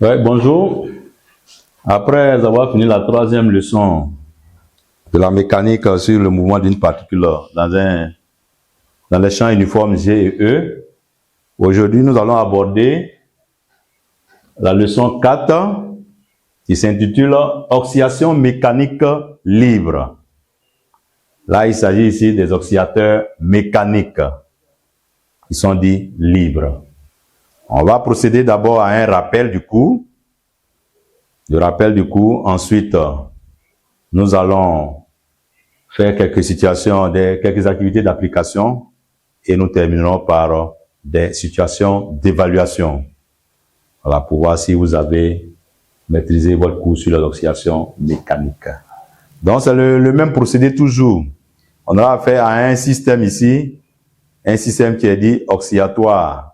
Ouais, bonjour. Après avoir fini la troisième leçon de la mécanique sur le mouvement d'une particule dans les champs uniformes G et E, aujourd'hui nous allons aborder la leçon 4 qui s'intitule Oscillation mécanique libre. Là, il s'agit ici des oscillateurs mécaniques qui sont dits libres. On va procéder d'abord à un rappel du cours. Ensuite, nous allons faire quelques situations, quelques activités d'application et nous terminerons par des situations d'évaluation. Voilà, pour voir si vous avez maîtrisé votre cours sur les oscillations mécaniques. Donc, c'est le même procédé toujours. On aura affaire à un système ici, un système qui est dit oscillatoire.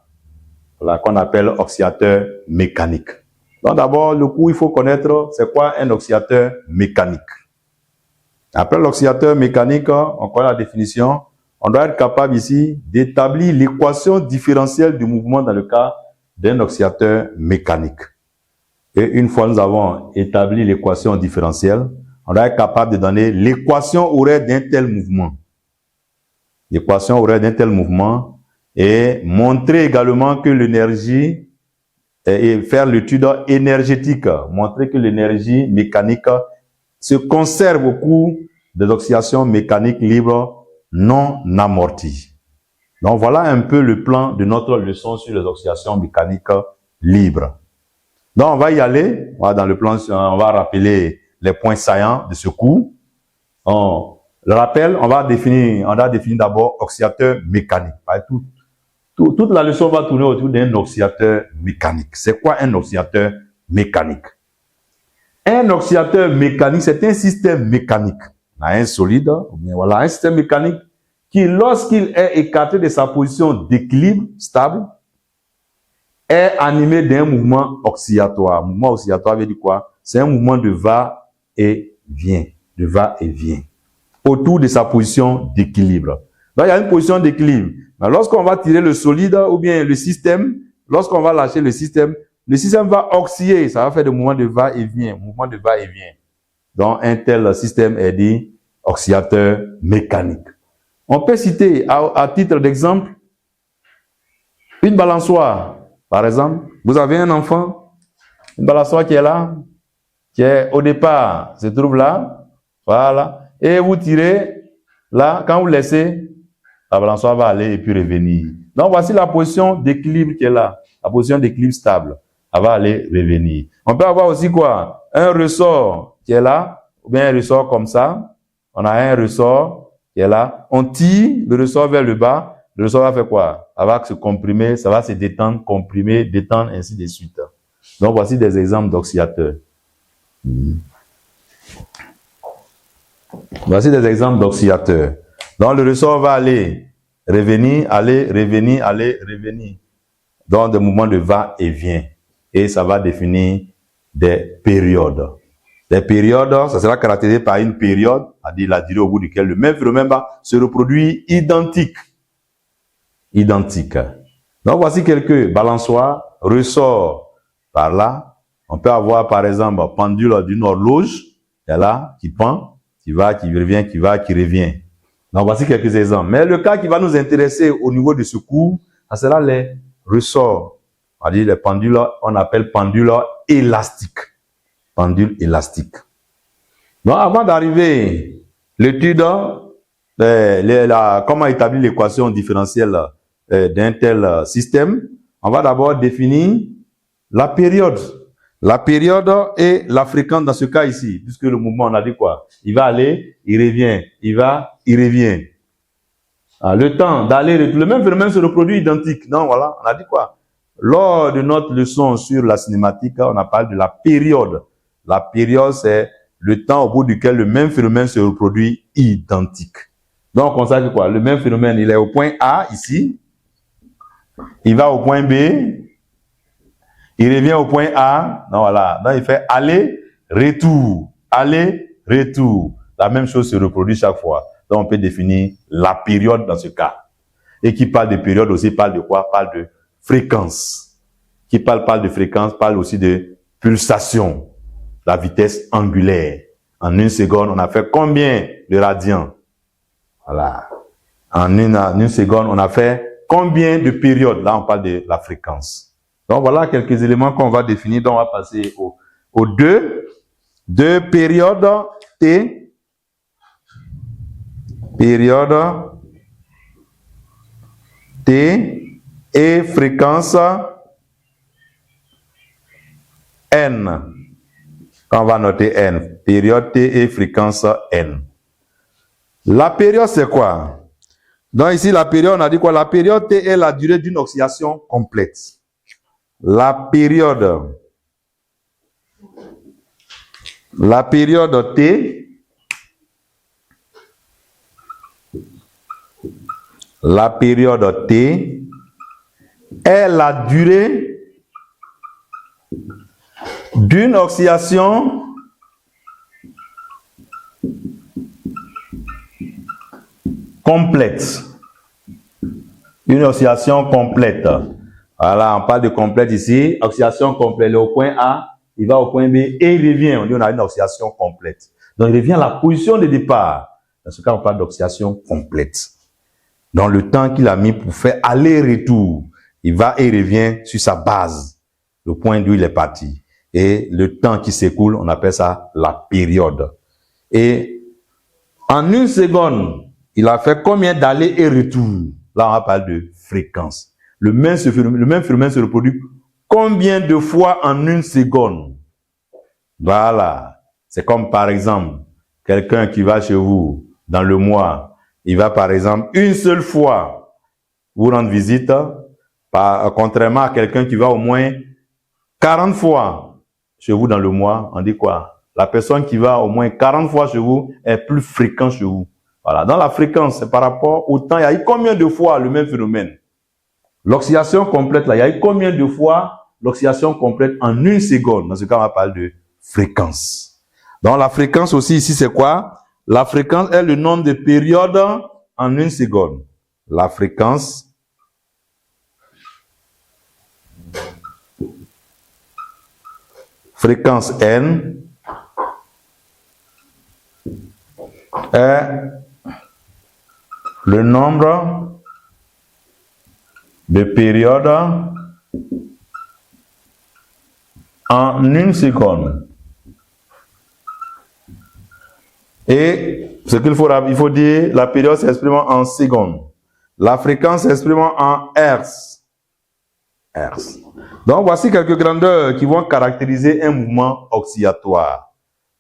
Voilà, qu'on appelle oscillateur mécanique. Donc d'abord, le cours, il faut connaître c'est quoi un oscillateur mécanique. Après l'oscillateur mécanique, on connaît la définition. On doit être capable ici d'établir l'équation différentielle du mouvement dans le cas d'un oscillateur mécanique. Et une fois nous avons établi l'équation différentielle, on doit être capable de donner l'équation horaire d'un tel mouvement. L'équation horaire d'un tel mouvement et montrer également que l'énergie et faire l'étude énergétique, montrer que l'énergie mécanique se conserve au cours des oscillations mécaniques libres non amorties. Donc voilà un peu le plan de notre leçon sur les oscillations mécaniques libres. Donc on va y aller, voilà, dans le plan, on va rappeler les points saillants de ce cours. Le rappel, on va définir d'abord oscillateur mécanique. Toute la leçon va tourner autour d'un oscillateur mécanique. C'est quoi un oscillateur mécanique? Un oscillateur mécanique, c'est un système mécanique. On a un solide, ou bien voilà, un système mécanique qui, lorsqu'il est écarté de sa position d'équilibre stable, est animé d'un mouvement oscillatoire. Mouvement oscillatoire veut dire quoi? C'est un mouvement de va-et-vient, autour de sa position d'équilibre. Donc, il y a une position d'équilibre. Mais lorsqu'on va tirer le solide ou bien le système, lorsqu'on va lâcher le système va osciller. Ça va faire des mouvements de va-et-vient, Donc, un tel système est dit oscillateur mécanique. On peut citer, à titre d'exemple, une balançoire. Par exemple, vous avez un enfant, une balançoire qui est là, qui est au départ, se trouve là, voilà, et vous tirez là, quand vous laissez, la balançoire va aller et puis revenir. Donc, voici la position d'équilibre qui est là. La position d'équilibre stable. Elle va aller revenir. On peut avoir aussi quoi? Un ressort qui est là, ou bien un ressort comme ça. On a un ressort qui est là. On tire le ressort vers le bas. Le ressort va faire quoi? Elle va se comprimer, ça va se détendre, comprimer, détendre, ainsi de suite. Donc, voici des exemples d'oscillateurs. Voici des exemples d'oscillateurs. Donc, le ressort va aller, revenir, aller, revenir, aller, revenir. Donc, des mouvements de va-et-vient. Et ça va définir des périodes. Les périodes, ça sera caractérisé par une période, c'est-à-dire la durée au bout duquel le même phénomène va se reproduire identique. Donc, voici quelques balançoires, ressorts par là. On peut avoir, par exemple, pendule d'une horloge, qui est là, qui pend, qui va, qui revient, qui va, qui revient. Donc, voici quelques exemples. Mais le cas qui va nous intéresser au niveau de ce cours, ça sera les ressorts. C'est-à-dire les pendules, on appelle pendules élastiques. Pendule élastique. Donc, avant d'arriver l'étude, comment établir l'équation différentielle d'un tel système, on va d'abord définir la période. La période et la fréquence dans ce cas ici, puisque le mouvement, on a dit quoi? Il va aller, il revient, il va, il revient. Le temps d'aller, le même phénomène se reproduit identique. Non, voilà, on a dit quoi? Lors de notre leçon sur la cinématique, on a parlé de la période. La période, c'est le temps au bout duquel le même phénomène se reproduit identique. Donc, on sait que quoi? Le même phénomène, il est au point A, ici. Il va au point B. Il revient au point A. Non, voilà. Donc, il fait aller, retour. Aller, retour. La même chose se reproduit chaque fois. Donc, on peut définir la période dans ce cas. Et qui parle de période aussi, parle de quoi? Parle de fréquence. Qui parle de fréquence, parle aussi de pulsations, la vitesse angulaire. En 1 seconde, on a fait combien de radians? Voilà. En une seconde, on a fait combien de périodes? Là, on parle de la fréquence. Donc, voilà quelques éléments qu'on va définir. Donc, on va passer aux deux périodes T. Période T et fréquence N. On va noter N. Période T et fréquence N. La période, c'est quoi? Donc ici, la période, on a dit quoi? La période T est la durée d'une oscillation complète. La période T, la période T est la durée d'une oscillation complète. Une oscillation complète. Voilà, on parle de complète ici. Oscillation complète. Au point A, il va au point B et il revient. On dit on a une oscillation complète. Donc il revient à la position de départ. Dans ce cas, on parle d'oscillation complète. Dans le temps qu'il a mis pour faire aller-retour, il va et revient sur sa base, le point d'où il est parti. Et le temps qui s'écoule, on appelle ça la période. Et en 1 seconde, il a fait combien d'aller et retour? Là, on va parler de fréquence. Le même phénomène se reproduit combien de fois en 1 seconde? Voilà. C'est comme par exemple, quelqu'un qui va chez vous dans le mois, il va par exemple une seule fois vous rendre visite, contrairement à quelqu'un qui va au moins 40 fois chez vous dans le mois. On dit quoi? La personne qui va au moins 40 fois chez vous est plus fréquente chez vous. Voilà. Dans la fréquence, c'est par rapport au temps. Il y a eu combien de fois le même phénomène? L'oscillation complète, là, il y a eu combien de fois l'oscillation complète en 1 seconde? Dans ce cas, on va parler de fréquence. Donc, la fréquence aussi, ici, c'est quoi? La fréquence est le nombre de périodes en 1 seconde. La fréquence N est le nombre de périodes en 1 seconde. Et ce qu'il faut, il faut dire, la période s'exprime en secondes. La fréquence s'exprime en hertz. Hertz. Donc, voici quelques grandeurs qui vont caractériser un mouvement oscillatoire.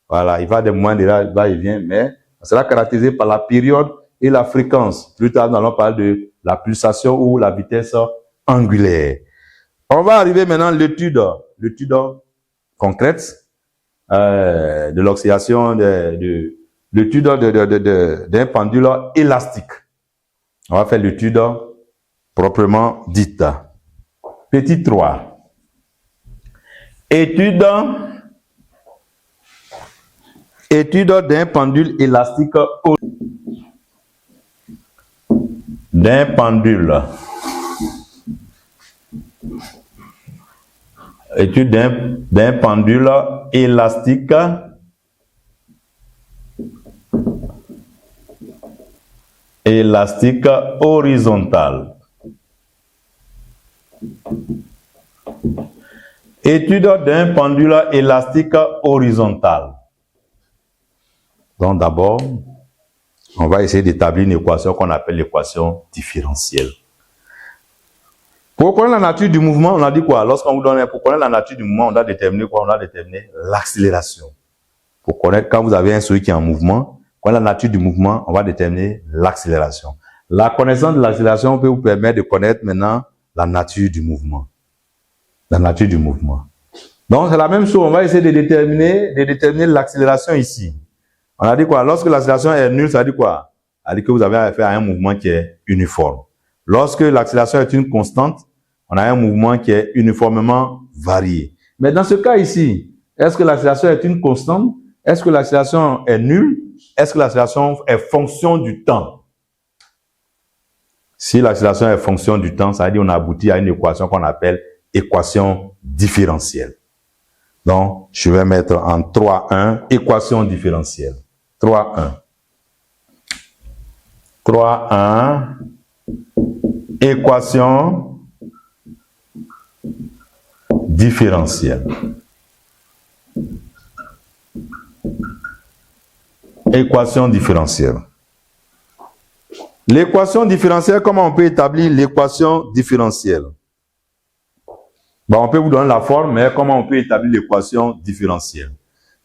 Voilà, il va des moments de là, il va et vient, mais ça sera caractérisé par la période et la fréquence. Plus tard, nous allons parler de la pulsation ou la vitesse angulaire. On va arriver maintenant à l'étude concrète de l'oscillation l'étude d'un pendule élastique. On va faire l'étude proprement dite. Petit 3. Étude d'un pendule élastique. D'un pendule. Étude d'un pendule élastique horizontal. Étude d'un pendule élastique horizontal. Donc d'abord, on va essayer d'établir une équation qu'on appelle l'équation différentielle. Pour connaître la nature du mouvement, on a dit quoi? Lorsqu'on vous donne, pour connaître la nature du mouvement, on doit déterminer quoi? On doit déterminer l'accélération. Pour connaître, quand vous avez un souris qui est en mouvement, connaître la nature du mouvement, on va déterminer l'accélération. La connaissance de l'accélération peut vous permettre de connaître maintenant la nature du mouvement. La nature du mouvement. Donc, c'est la même chose. On va essayer de déterminer l'accélération ici. On a dit quoi? Lorsque l'accélération est nulle, ça dit quoi? Ça dit que vous avez affaire à un mouvement qui est uniforme. Lorsque l'accélération est une constante, on a un mouvement qui est uniformément varié. Mais dans ce cas ici, est-ce que l'accélération est une constante? Est-ce que l'accélération est nulle? Est-ce que l'accélération est fonction du temps? Si l'accélération est fonction du temps, ça veut dire qu'on aboutit à une équation qu'on appelle équation différentielle. Donc, je vais mettre en 3-1, équation différentielle. 3-1. 3-1, équation différentielle. Équation différentielle. L'équation différentielle, comment on peut établir l'équation différentielle? Bon, on peut vous donner la forme, mais comment on peut établir l'équation différentielle?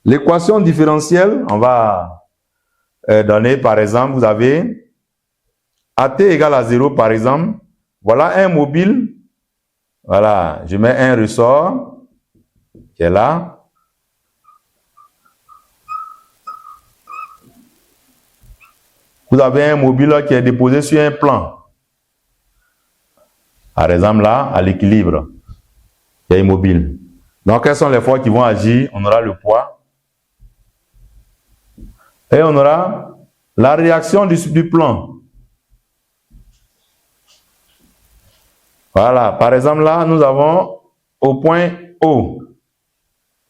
L'équation différentielle, on va donner, par exemple, vous avez AT égale à 0, par exemple. Voilà un mobile. Voilà, je mets un ressort qui est là. Vous avez un mobile qui est déposé sur un plan. Par exemple, là, à l'équilibre, il y a immobile. Donc, quelles sont les forces qui vont agir? On aura le poids. Et on aura la réaction du plan. Voilà. Par exemple, là, nous avons au point O,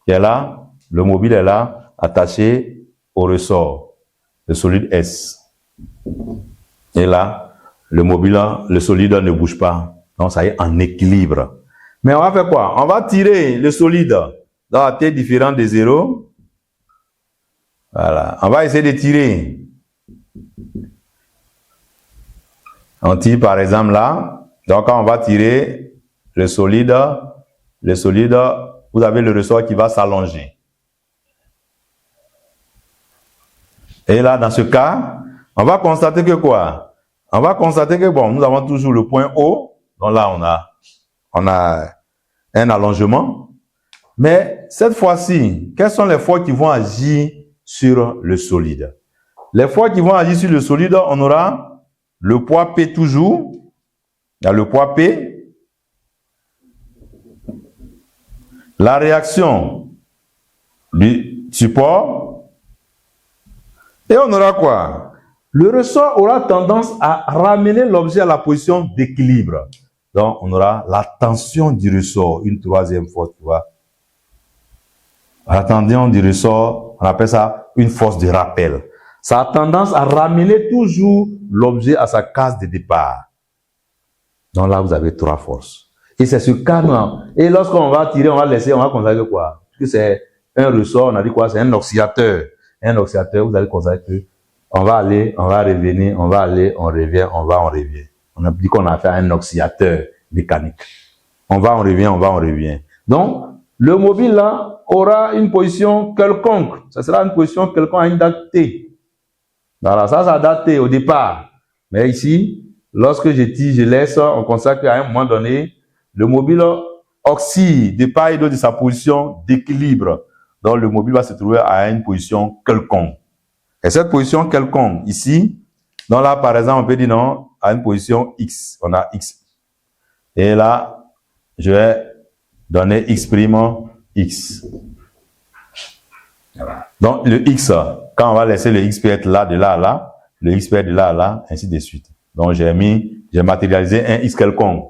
qui est là. Le mobile est là, attaché au ressort, le solide S. Et là, le mobile, le solide ne bouge pas. Donc, ça y est en équilibre. Mais on va faire quoi? On va tirer le solide dans la tête différente de 0. Voilà. On va essayer de tirer. On tire par exemple là. Donc, quand on va tirer le solide, vous avez le ressort qui va s'allonger. Et là, dans ce cas, on va constater que quoi? On va constater que, bon, nous avons toujours le point O. Donc là, on a un allongement. Mais cette fois-ci, quelles sont les forces qui vont agir sur le solide? Les forces qui vont agir sur le solide, on aura le poids P toujours. Il y a le poids P. La réaction du support. Et on aura quoi? Le ressort aura tendance à ramener l'objet à la position d'équilibre. Donc, on aura la tension du ressort, une troisième force, tu vois. La tension du ressort, on appelle ça une force de rappel. Ça a tendance à ramener toujours l'objet à sa case de départ. Donc là, vous avez trois forces. Et c'est ce cas-là. Et lorsqu'on va tirer, on va laisser, on va constater quoi? Puisque c'est un ressort, on a dit quoi? C'est un oscillateur. Un oscillateur, vous allez constater que on va aller, on va revenir, on va aller, on revient, on va, on revient. On a dit qu'on a fait un oscillateur mécanique. On va, on revient, on va, on revient. Donc, le mobile là aura une position quelconque. Ça sera une position quelconque à une date T. Voilà, ça a date T au départ. Mais ici, lorsque je tire, je laisse, on constate qu'à un moment donné, le mobile oscille de part et d'autre de sa position d'équilibre. Donc, le mobile va se trouver à une position quelconque. Et cette position quelconque, ici, donc là, par exemple, on peut dire non, à une position X. On a X. Et là, je vais donner X', X. Voilà. Donc, le X, quand on va laisser le X peut être là, de là à là, le X peut être de là à là, ainsi de suite. Donc, j'ai matérialisé un X quelconque.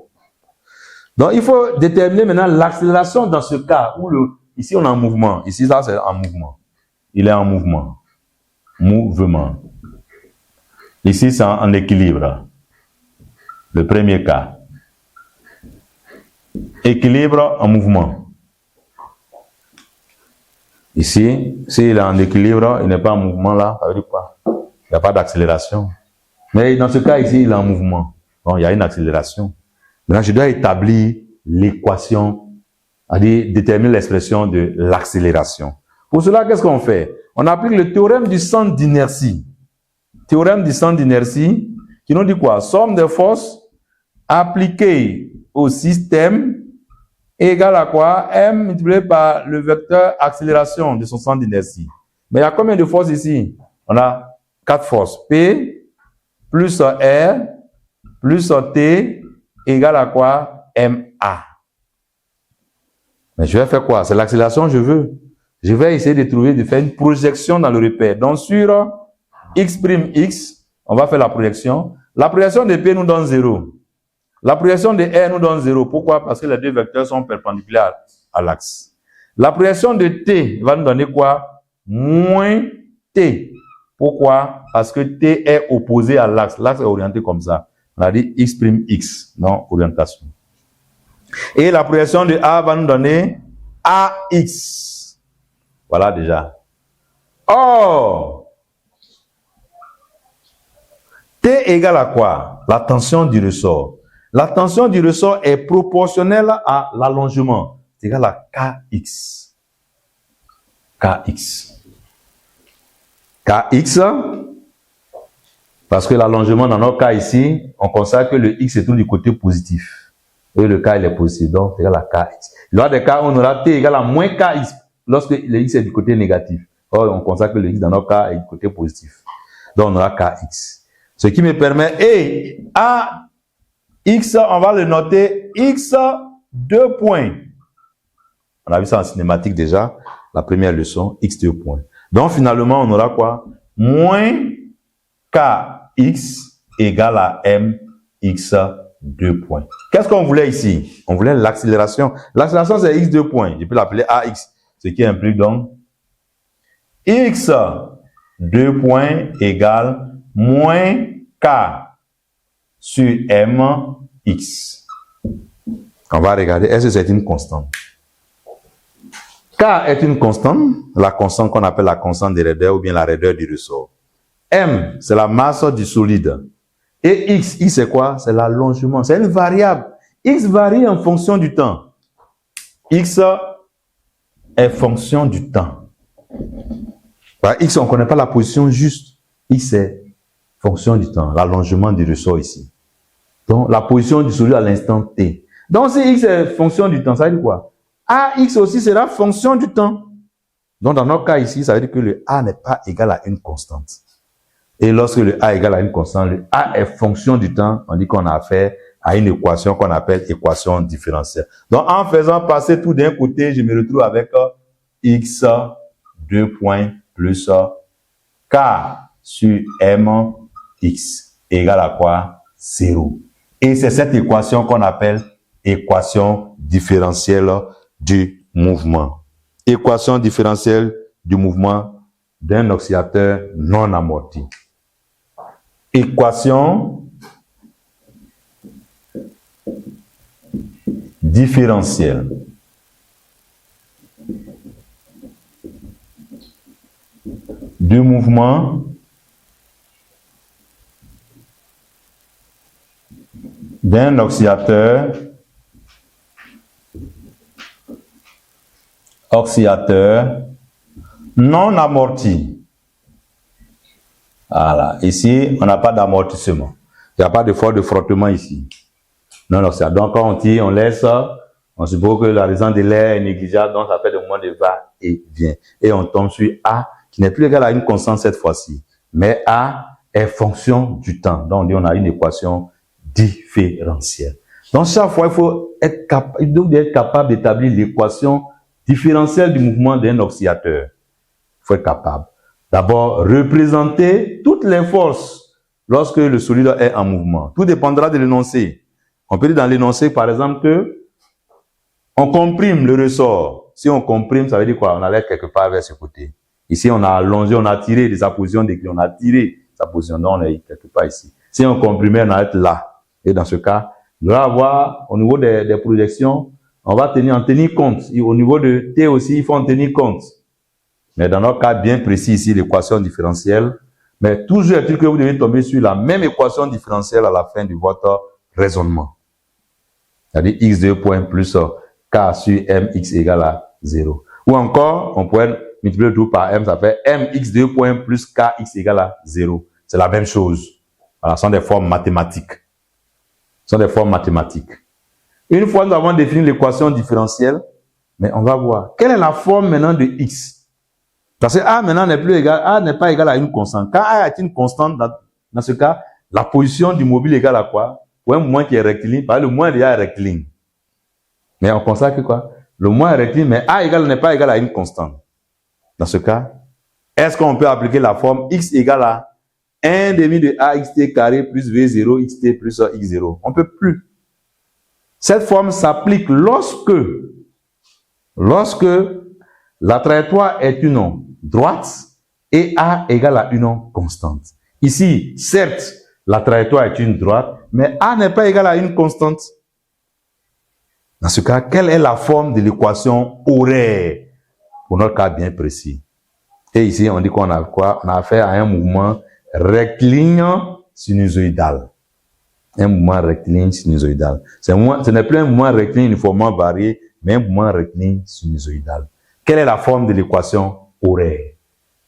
Donc, il faut déterminer maintenant l'accélération dans ce cas où ici, on est en mouvement. Ici, ça, c'est en mouvement. Il est en mouvement. Mouvement. Ici, c'est en équilibre. Le premier cas. Équilibre en mouvement. Ici, s'il est en équilibre, il n'est pas en mouvement là, ça veut dire quoi? Il n'y a pas d'accélération. Mais dans ce cas ici, il est en mouvement. Donc, il y a une accélération. Maintenant, je dois établir l'équation, c'est-à-dire déterminer l'expression de l'accélération. Pour cela, qu'est-ce qu'on fait? On applique le théorème du centre d'inertie. Théorème du centre d'inertie, qui nous dit quoi? Somme des forces appliquées au système égale à quoi? M multiplié par le vecteur accélération de son centre d'inertie. Mais il y a combien de forces ici? On a 4 forces. P plus R plus T égale à quoi? MA. Mais je vais faire quoi? C'est l'accélération que je veux. Je vais essayer de faire une projection dans le repère. Donc sur X', on va faire la projection. La projection de P nous donne 0. La projection de R nous donne 0. Pourquoi? Parce que les deux vecteurs sont perpendiculaires à l'axe. La projection de t va nous donner quoi? Moins t. Pourquoi? Parce que t est opposé à l'axe. L'axe est orienté comme ça. On a dit x', non, orientation. Et la projection de A va nous donner AX. Voilà déjà. Or, T égale à quoi? La tension du ressort. La tension du ressort est proportionnelle à l'allongement. C'est égal à KX. KX. KX, parce que l'allongement dans notre cas ici, on constate que le X est tout du côté positif. Et le K il est positif, donc c'est égal à KX. Il y aura des cas où on aura T égale à moins KX lorsque le X est du côté négatif. Or, on constate que le X dans notre cas est du côté positif. Donc on aura KX. Ce qui me permet, et à X, on va le noter X 2 points. On a vu ça en cinématique déjà, la première leçon, X 2 points. Donc finalement, on aura quoi? Moins KX égale à MX 2 points. Qu'est-ce qu'on voulait ici? On voulait l'accélération. L'accélération, c'est X 2 points. Je peux l'appeler AX, ce qui implique donc X 2 points égale moins K sur MX. On va regarder, est-ce que c'est une constante? K est une constante, la constante qu'on appelle la constante de raideur ou bien la raideur du ressort. M, c'est la masse du solide. Et X c'est quoi? C'est l'allongement, c'est une variable. X varie en fonction du temps. X est fonction du temps. Par X, on ne connaît pas la position juste. X est fonction du temps, l'allongement du ressort ici. Donc, la position du solide à l'instant T. Donc, si X est fonction du temps, ça veut dire quoi? AX aussi sera fonction du temps. Donc, dans notre cas ici, ça veut dire que le A n'est pas égal à une constante. Et lorsque le A est égal à une constante, le A est fonction du temps, on dit qu'on a affaire à une équation qu'on appelle équation différentielle. Donc, en faisant passer tout d'un côté, je me retrouve avec X 2 points plus K sur MX égale à quoi? 0. Et c'est cette équation qu'on appelle équation différentielle du mouvement. Équation différentielle du mouvement d'un oscillateur non amorti. Équation différentielle du mouvement d'un oscillateur non amorti. Voilà. Ici, on n'a pas d'amortissement. Il n'y a pas de force de frottement ici. Non, donc quand on tire, on laisse, on suppose que la résistance de l'air est négligeable, donc ça fait le mouvement de va et vient. Et on tombe sur A, qui n'est plus égal à une constante cette fois-ci. Mais A est fonction du temps. Donc on dit on a une équation différentielle. Donc chaque fois, il faut être capable d'établir l'équation différentielle du mouvement d'un oscillateur. Il faut être capable. D'abord, représenter toutes les forces lorsque le solide est en mouvement. Tout dépendra de l'énoncé. On peut dire dans l'énoncé, par exemple, que on comprime le ressort. Si on comprime, ça veut dire quoi? On allait quelque part vers ce côté. Ici, on a allongé, on a tiré de sa position, on a tiré sa position. Donc, on est quelque part ici. Si on comprimait, on allait être là. Et dans ce cas, on va avoir, au niveau des projections, on va en tenir compte. Et au niveau de T aussi, il faut en tenir compte. Mais dans notre cas bien précis ici, l'équation différentielle, mais toujours est-il que vous devez tomber sur la même équation différentielle à la fin de votre raisonnement. C'est-à-dire x2 points plus k sur mx égale à 0. Ou encore, on pourrait multiplier le tout par m, ça fait mx2 points plus kx égale à 0. C'est la même chose. Voilà, ce sont des formes mathématiques. Ce sont des formes mathématiques. Une fois nous avons défini l'équation différentielle, mais on va voir quelle est la forme maintenant de x. Parce que A maintenant n'est plus égal, A n'est pas égal à une constante. Quand A est une constante, dans ce cas, la position du mobile est égale à quoi? Pour un mouvement qui est rectiligne, parce que le moins déjà est rectiligne. Mais on constate que quoi? Le moins est rectiligne, mais A égale n'est pas égal à une constante. Dans ce cas, est-ce qu'on peut appliquer la forme x égale à 1 demi de axt carré plus v0 xt plus x0? On ne peut plus. Cette forme s'applique lorsque La trajectoire est une droite et A égale à une constante. Ici, certes, la trajectoire est une droite, mais A n'est pas égal à une constante. Dans ce cas, quelle est la forme de l'équation horaire pour notre cas bien précis? Et ici, on dit qu'on a quoi? On a affaire à un mouvement rectiligne sinusoïdal. Un mouvement rectiligne sinusoïdal. Ce n'est plus un mouvement rectiligne uniformément varié, mais un mouvement rectiligne sinusoïdal. Quelle est la forme de l'équation horaire?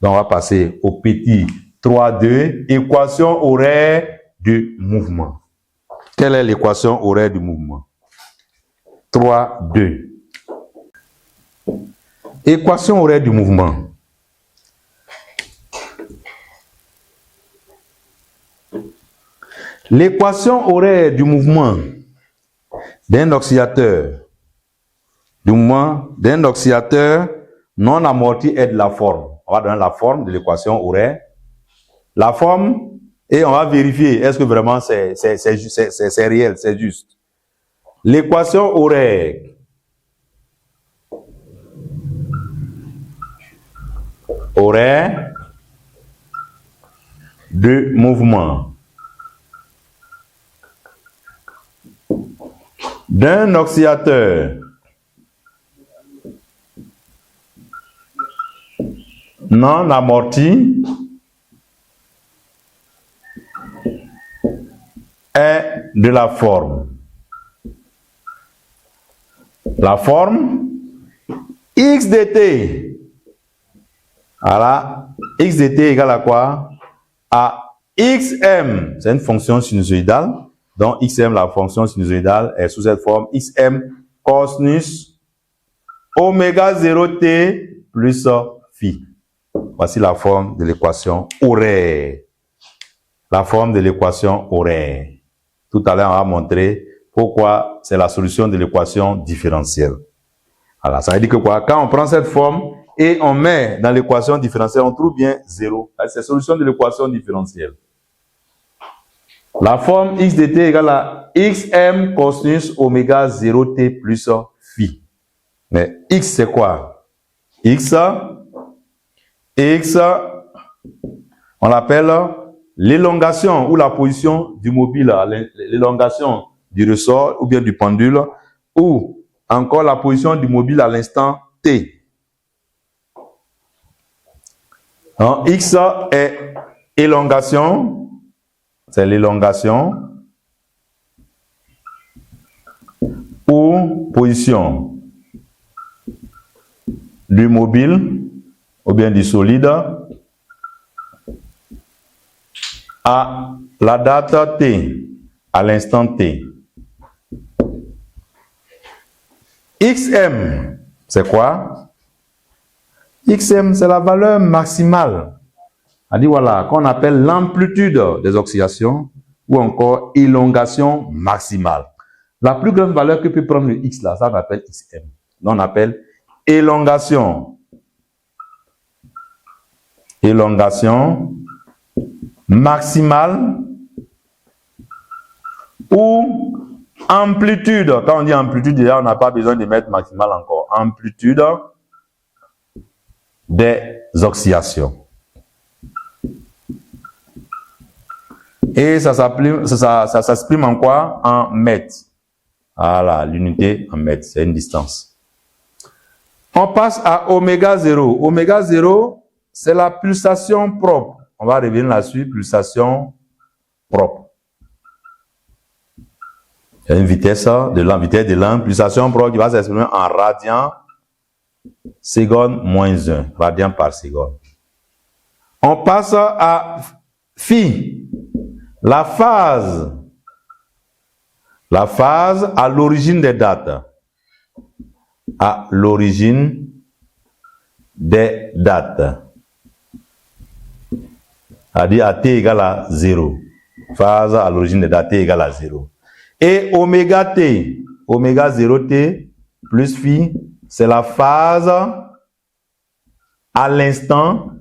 Donc, on va passer au petit 3.2, équation horaire du mouvement. Quelle est l'équation horaire du mouvement? 3.2. Équation horaire du mouvement. L'équation horaire du mouvement d'un oscillateur, non amorti est de la forme. On va donner la forme de l'équation horaire. La forme, et on va vérifier est-ce que vraiment c'est réel, c'est juste. L'équation horaire de mouvement d'un oscillateur non amorti est de la forme. La forme x de t. Voilà, x de t égale à quoi? À xm, c'est une fonction sinusoïdale. Donc xm, la fonction sinusoïdale, est sous cette forme xm cosinus oméga 0t plus phi. Voici la forme de l'équation horaire. La forme de l'équation horaire. Tout à l'heure, on va montrer pourquoi c'est la solution de l'équation différentielle. Alors, ça veut dire que quoi? Quand on prend cette forme et on met dans l'équation différentielle, on trouve bien 0. C'est la solution de l'équation différentielle. La forme x de t égale à xm cosinus oméga 0t plus phi. Mais x c'est quoi? X, on l'appelle l'élongation ou la position du mobile, l'élongation du ressort ou bien du pendule, ou encore la position du mobile à l'instant t. Donc, x est élongation. C'est l'élongation ou position du mobile ou bien du solide à la date t, à l'instant t. Xm, c'est quoi? Xm, c'est la valeur maximale. C'est-à-dire, voilà, qu'on appelle l'amplitude des oscillations ou encore élongation maximale. La plus grande valeur que peut prendre le X là, ça on appelle Xm. Donc on appelle élongation maximale ou amplitude. Quand on dit amplitude, déjà on n'a pas besoin de mettre maximale encore. Amplitude des oscillations. Et ça s'exprime en quoi? En mètres. Voilà, l'unité en mètres, c'est une distance. On passe à oméga 0. Oméga 0, c'est la pulsation propre. On va revenir là-dessus, pulsation propre. Il y a une vitesse de l'impulsation propre qui va s'exprimer en radian seconde moins 1, radian par seconde. On passe à phi. La phase à l'origine des dates. À l'origine des dates. C'est-à-dire à t égale à 0. Phase à l'origine des dates, t égale à 0. Et oméga t, oméga 0t plus phi, c'est la phase à l'instant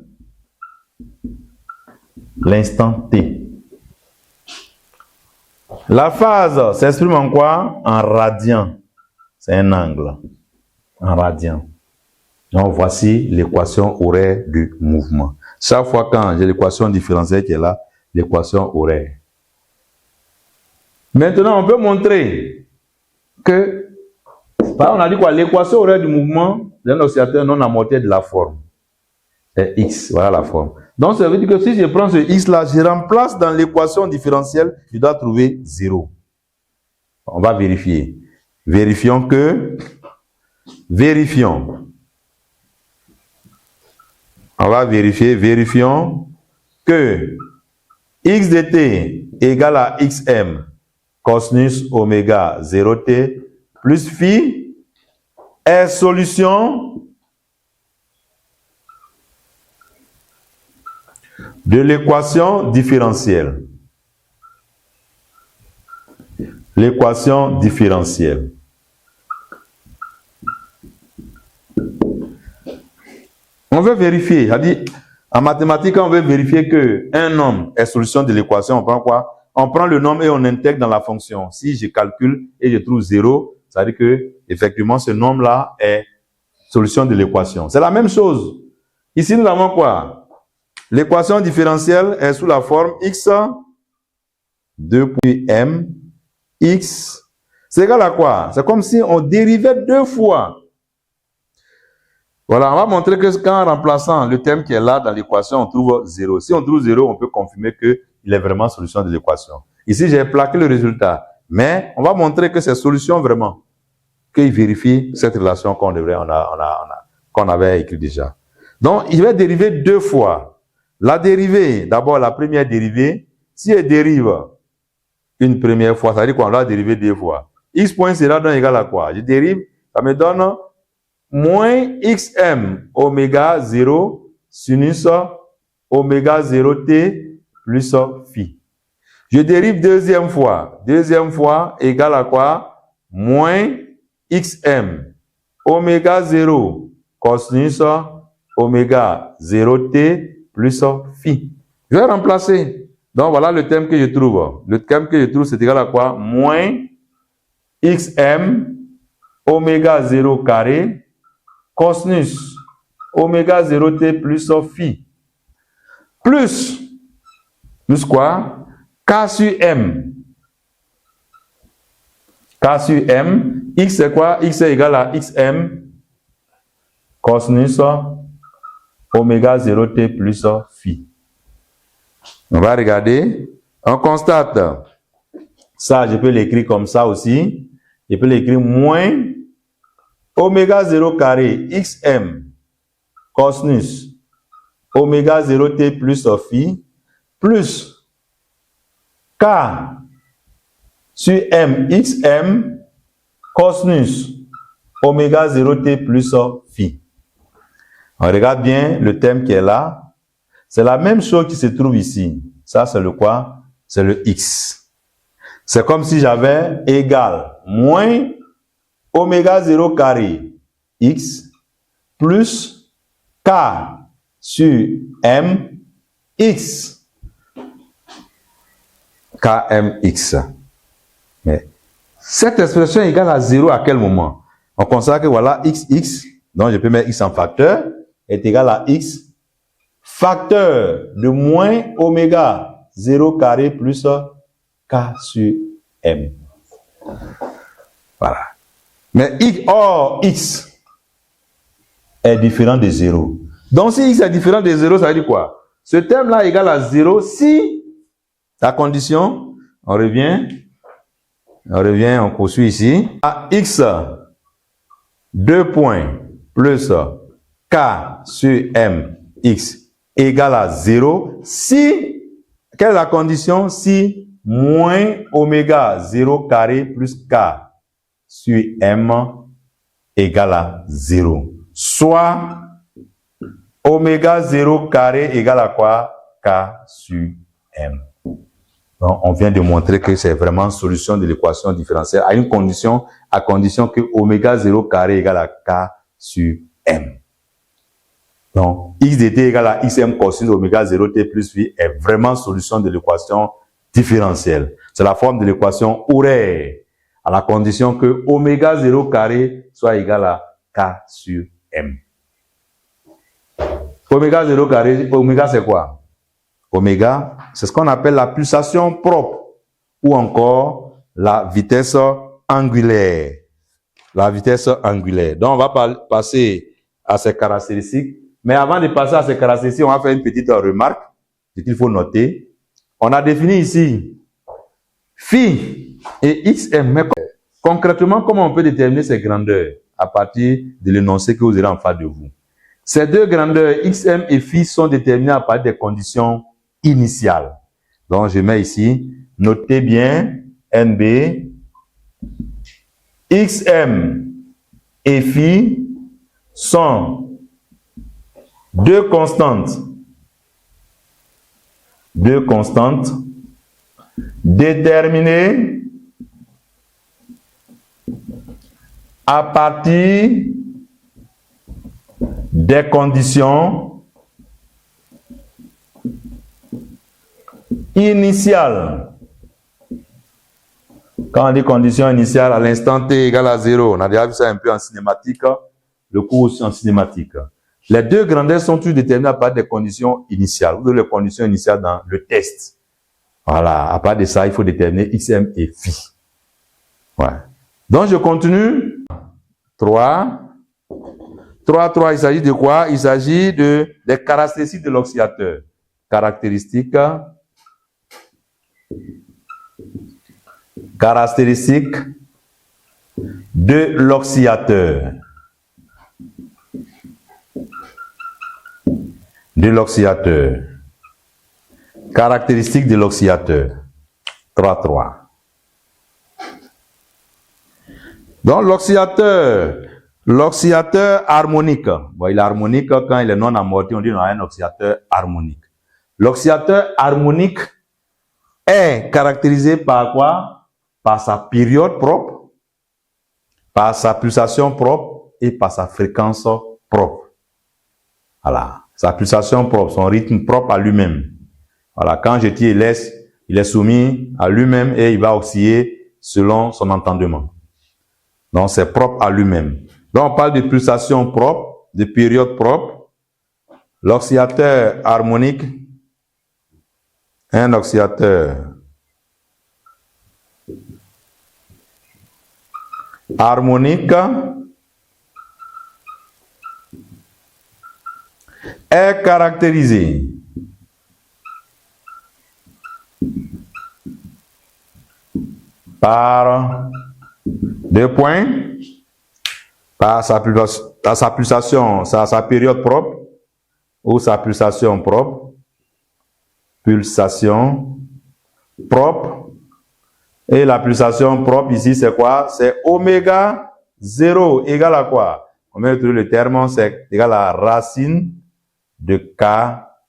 t. La phase s'exprime en quoi? En radian. C'est un angle. En radian. Donc, voici l'équation horaire du mouvement. Chaque fois quand j'ai l'équation différentielle qui est là, l'équation horaire. Maintenant, on peut montrer que, on a dit quoi, l'équation horaire du mouvement d'un oscillateur non amorti de la forme. C'est X, voilà la forme. Donc, ça veut dire que si je prends ce X là, je remplace dans l'équation différentielle, je dois trouver 0. On va vérifier. Vérifions. On va vérifions que x de t égale à xm cosinus oméga 0t plus phi est solution de l'équation différentielle. L'équation différentielle. On veut vérifier, c'est-à-dire, en mathématiques, on veut vérifier qu'un nombre est solution de l'équation. On prend quoi? On prend le nombre et on intègre dans la fonction. Si je calcule et je trouve 0, ça veut dire que, effectivement, ce nombre-là est solution de l'équation. C'est la même chose. Ici, nous avons quoi? L'équation différentielle est sous la forme x 2 puis m x. C'est égal à quoi? C'est comme si on dérivait 2 fois. Voilà, on va montrer que qu'en remplaçant le terme qui est là dans l'équation, on trouve 0. Si on trouve 0, on peut confirmer qu'il est vraiment solution de l'équation. Ici, j'ai plaqué le résultat. Mais on va montrer que c'est solution vraiment. Qu'il vérifie cette relation qu'on avait écrit déjà. Donc, il va dériver 2 fois. La dérivée, d'abord la première dérivée, si elle dérive une première fois, ça veut dire qu'on va dériver 2 fois. X point sera donc égal à quoi? Je dérive, ça me donne moins xm oméga 0 sinus oméga 0t plus phi. Je dérive deuxième fois égale à quoi? Moins xm oméga 0 cosinus oméga 0t plus phi. Je vais remplacer. Donc voilà le terme que je trouve. Le terme que je trouve, c'est égal à quoi? Moins xm oméga 0 carré cosinus oméga 0t plus phi. Plus quoi? K sur M. K sur M. X c'est quoi? X est égal à xm cosinus oméga 0t plus phi. On va regarder. On constate. Ça, je peux l'écrire comme ça aussi. Je peux l'écrire moins oméga 0 carré xm cosinus oméga 0t plus phi plus k sur m xm cosinus oméga 0t plus phi. On regarde bien le terme qui est là. C'est la même chose qui se trouve ici. Ça, c'est le quoi? C'est le x. C'est comme si j'avais égal moins oméga 0 carré x plus k sur m x kmx. Mais cette expression est égale à 0 à quel moment? On constate que voilà xx, donc je peux mettre x en facteur, est égal à x facteur de moins oméga 0 carré plus k sur m. Voilà. Mais x est différent de 0. Donc, si x est différent de 0, ça veut dire quoi? Ce terme-là est égal à 0 si la condition, on revient, on poursuit ici, à x 2 points plus k sur m x égale à 0 si, quelle est la condition? Si moins oméga 0 carré plus k sur m égale à 0. Soit oméga 0 carré égale à quoi? K sur m. Donc, on vient de montrer que c'est vraiment solution de l'équation différentielle à une condition, à condition que oméga 0 carré égale à k sur m. Donc, x de t égale à xm cosinus oméga 0t plus phi est vraiment solution de l'équation différentielle. C'est la forme de l'équation horaire, à la condition que oméga 0 carré soit égal à k sur m. Oméga 0 carré, oméga c'est quoi? Oméga, c'est ce qu'on appelle la pulsation propre ou encore la vitesse angulaire. La vitesse angulaire. Donc, on va passer à ces caractéristiques. Mais avant de passer à ces caractéristiques, on va faire une petite remarque. Ce qu'il faut noter. On a défini ici phi et xm. Mais concrètement, comment on peut déterminer ces grandeurs à partir de l'énoncé que vous aurez en face de vous? Ces deux grandeurs, xm et phi, sont déterminées à partir des conditions initiales. Donc, je mets ici, notez bien, NB, xm et phi sont deux constantes déterminées à partir des conditions initiales. Quand on dit condition initiale, à l'instant t égale à 0, on a déjà vu ça un peu en cinématique, le cours aussi en cinématique. Les deux grandeurs sont toutes déterminées à partir des conditions initiales. Vous avez les conditions initiales dans le test. Voilà, à part de ça, il faut déterminer xm et phi. Ouais. Donc, je continue. 3, il s'agit de quoi? Il s'agit des caractéristiques de l'oscillateur. Caractéristiques de l'oscillateur. Caractéristiques de l'oscillateur. 3. Donc, l'oscillateur harmonique. Bon, il est harmonique quand il est non amorti, on dit on a un oscillateur harmonique. L'oscillateur harmonique est caractérisé par quoi? Par sa période propre, par sa pulsation propre et par sa fréquence propre. Voilà. Sa pulsation propre, son rythme propre à lui-même. Voilà. Quand je tire et laisse, il est soumis à lui-même et il va osciller selon son entendement. Donc, c'est propre à lui-même. Donc, on parle de pulsation propre, de période propre. L'oscillateur harmonique, un oscillateur harmonique est caractérisé par deux points, par sa pulsation, sa période propre ou sa pulsation propre. Pulsation propre. Et la pulsation propre ici, c'est quoi? C'est oméga 0 égale à quoi? On met le terme, c'est égal à racine de K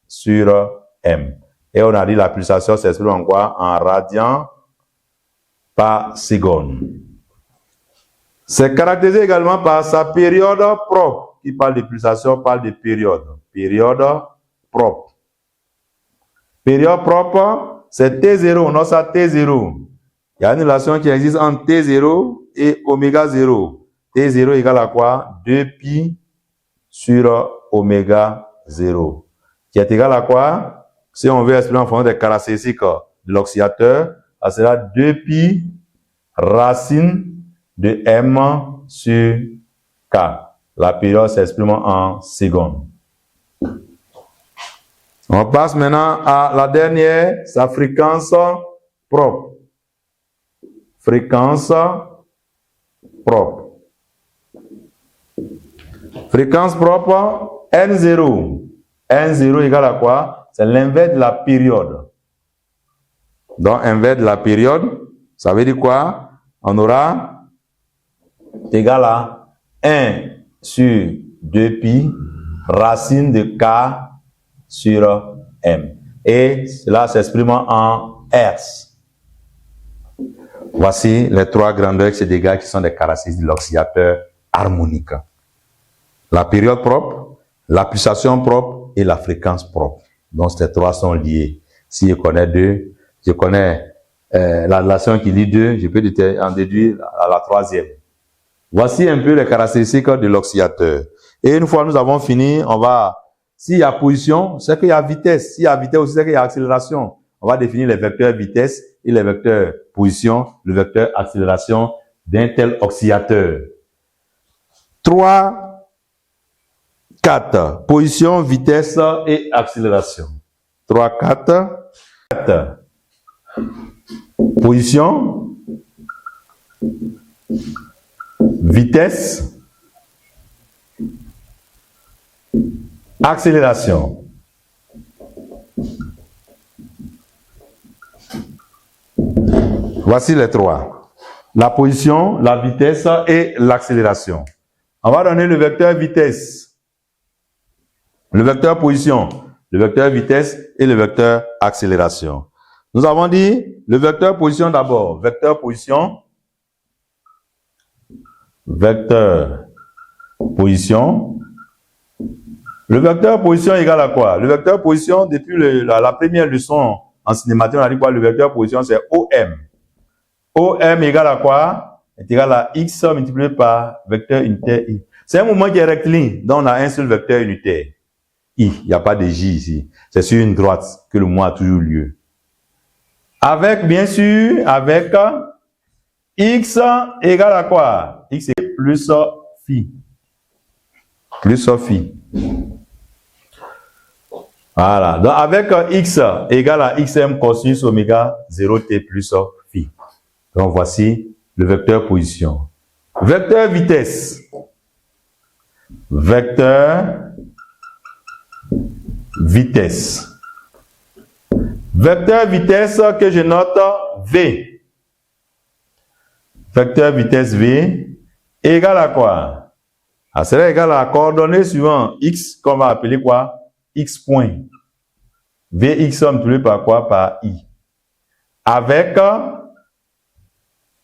sur M. Et on a dit la pulsation s'exprime en quoi? En radians par seconde. C'est caractérisé également par sa période propre. Qui parle de pulsation parle de période. Période propre. Période propre, c'est T0. On a ça T0. Il y a une relation qui existe entre T0 et oméga 0. T0 égale à quoi? 2pi sur oméga 0. Qui est égal à quoi? Si on veut exprimer en fonction des caractéristiques de l'oscillateur, ça sera 2pi racine de M sur K. La période s'exprime en secondes. On passe maintenant à la dernière, sa fréquence propre. Fréquence propre. Fréquence propre, N0. N0 égale à quoi? C'est l'inverse de la période. Donc, inverse de la période, ça veut dire quoi? On aura égal à 1 sur 2pi racine de K sur M. Et cela s'exprime en Hertz. Voici les trois grandeurs qui se dégagent qui sont des caractéristiques de l'oscillateur harmonique. La période propre, la pulsation propre et la fréquence propre. Donc ces trois sont liés. Si je connais deux, je connais la relation qui lie deux, je peux en déduire à la troisième. Voici un peu les caractéristiques de l'oscillateur. Et une fois nous avons fini, on va S'il y a position, c'est qu'il y a vitesse. S'il y a vitesse aussi, c'est qu'il y a accélération. On va définir les vecteurs vitesse et les vecteurs position, le vecteur accélération d'un tel oscillateur. 3, 4. Position, vitesse et accélération. 3, 4. 4. Position, vitesse, accélération. Voici les trois. La position, la vitesse et l'accélération. On va donner le vecteur vitesse, le vecteur position, le vecteur vitesse et le vecteur accélération. Nous avons dit le vecteur position d'abord. Vecteur position. Vecteur position. Le vecteur position égale à quoi? Le vecteur position, depuis la première leçon en cinématique, on a dit quoi? Le vecteur position, c'est OM. OM égale à quoi? Est égal à X multiplié par vecteur unitaire I. C'est un mouvement qui est rectiligne, donc on a un seul vecteur unitaire. I, il n'y a pas de J ici. C'est sur une droite que le mouvement a toujours lieu. Avec, bien sûr, avec X égale à quoi? X est plus phi. Plus phi. Voilà. Donc, avec X égale à XM cosinus oméga 0T plus phi. Donc, voici le vecteur position. Vecteur vitesse. Vecteur vitesse. Vecteur vitesse que je note V. Vecteur vitesse V égale à quoi? Ah, c'est égal à la coordonnée suivante X qu'on va appeler quoi? X point. Vx multiplié par quoi? Par I. Avec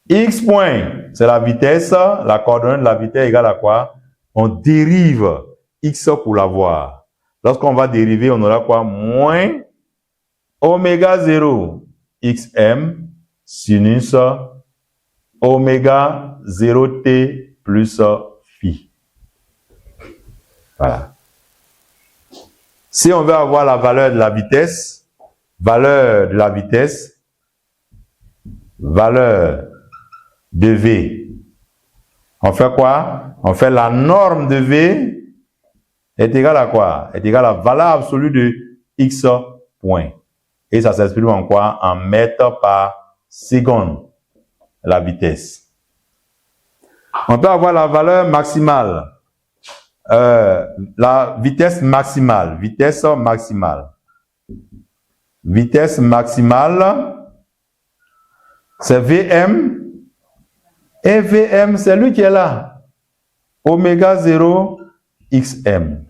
X point, c'est la vitesse, la coordonnée de la vitesse égale à quoi? On dérive X pour l'avoir. Lorsqu'on va dériver, on aura quoi? Moins oméga 0 xm sinus oméga 0t plus phi. Voilà. Si on veut avoir la valeur de la vitesse, valeur de V, on fait quoi? On fait la norme de V est égale à quoi? Est égale à la valeur absolue de X point. Et ça s'exprime en quoi? En mètres par seconde, la vitesse. On peut avoir la valeur maximale. La vitesse maximale. Vitesse maximale. Vitesse maximale, c'est Vm. Et Vm, c'est lui qui est là. Oméga 0 xm.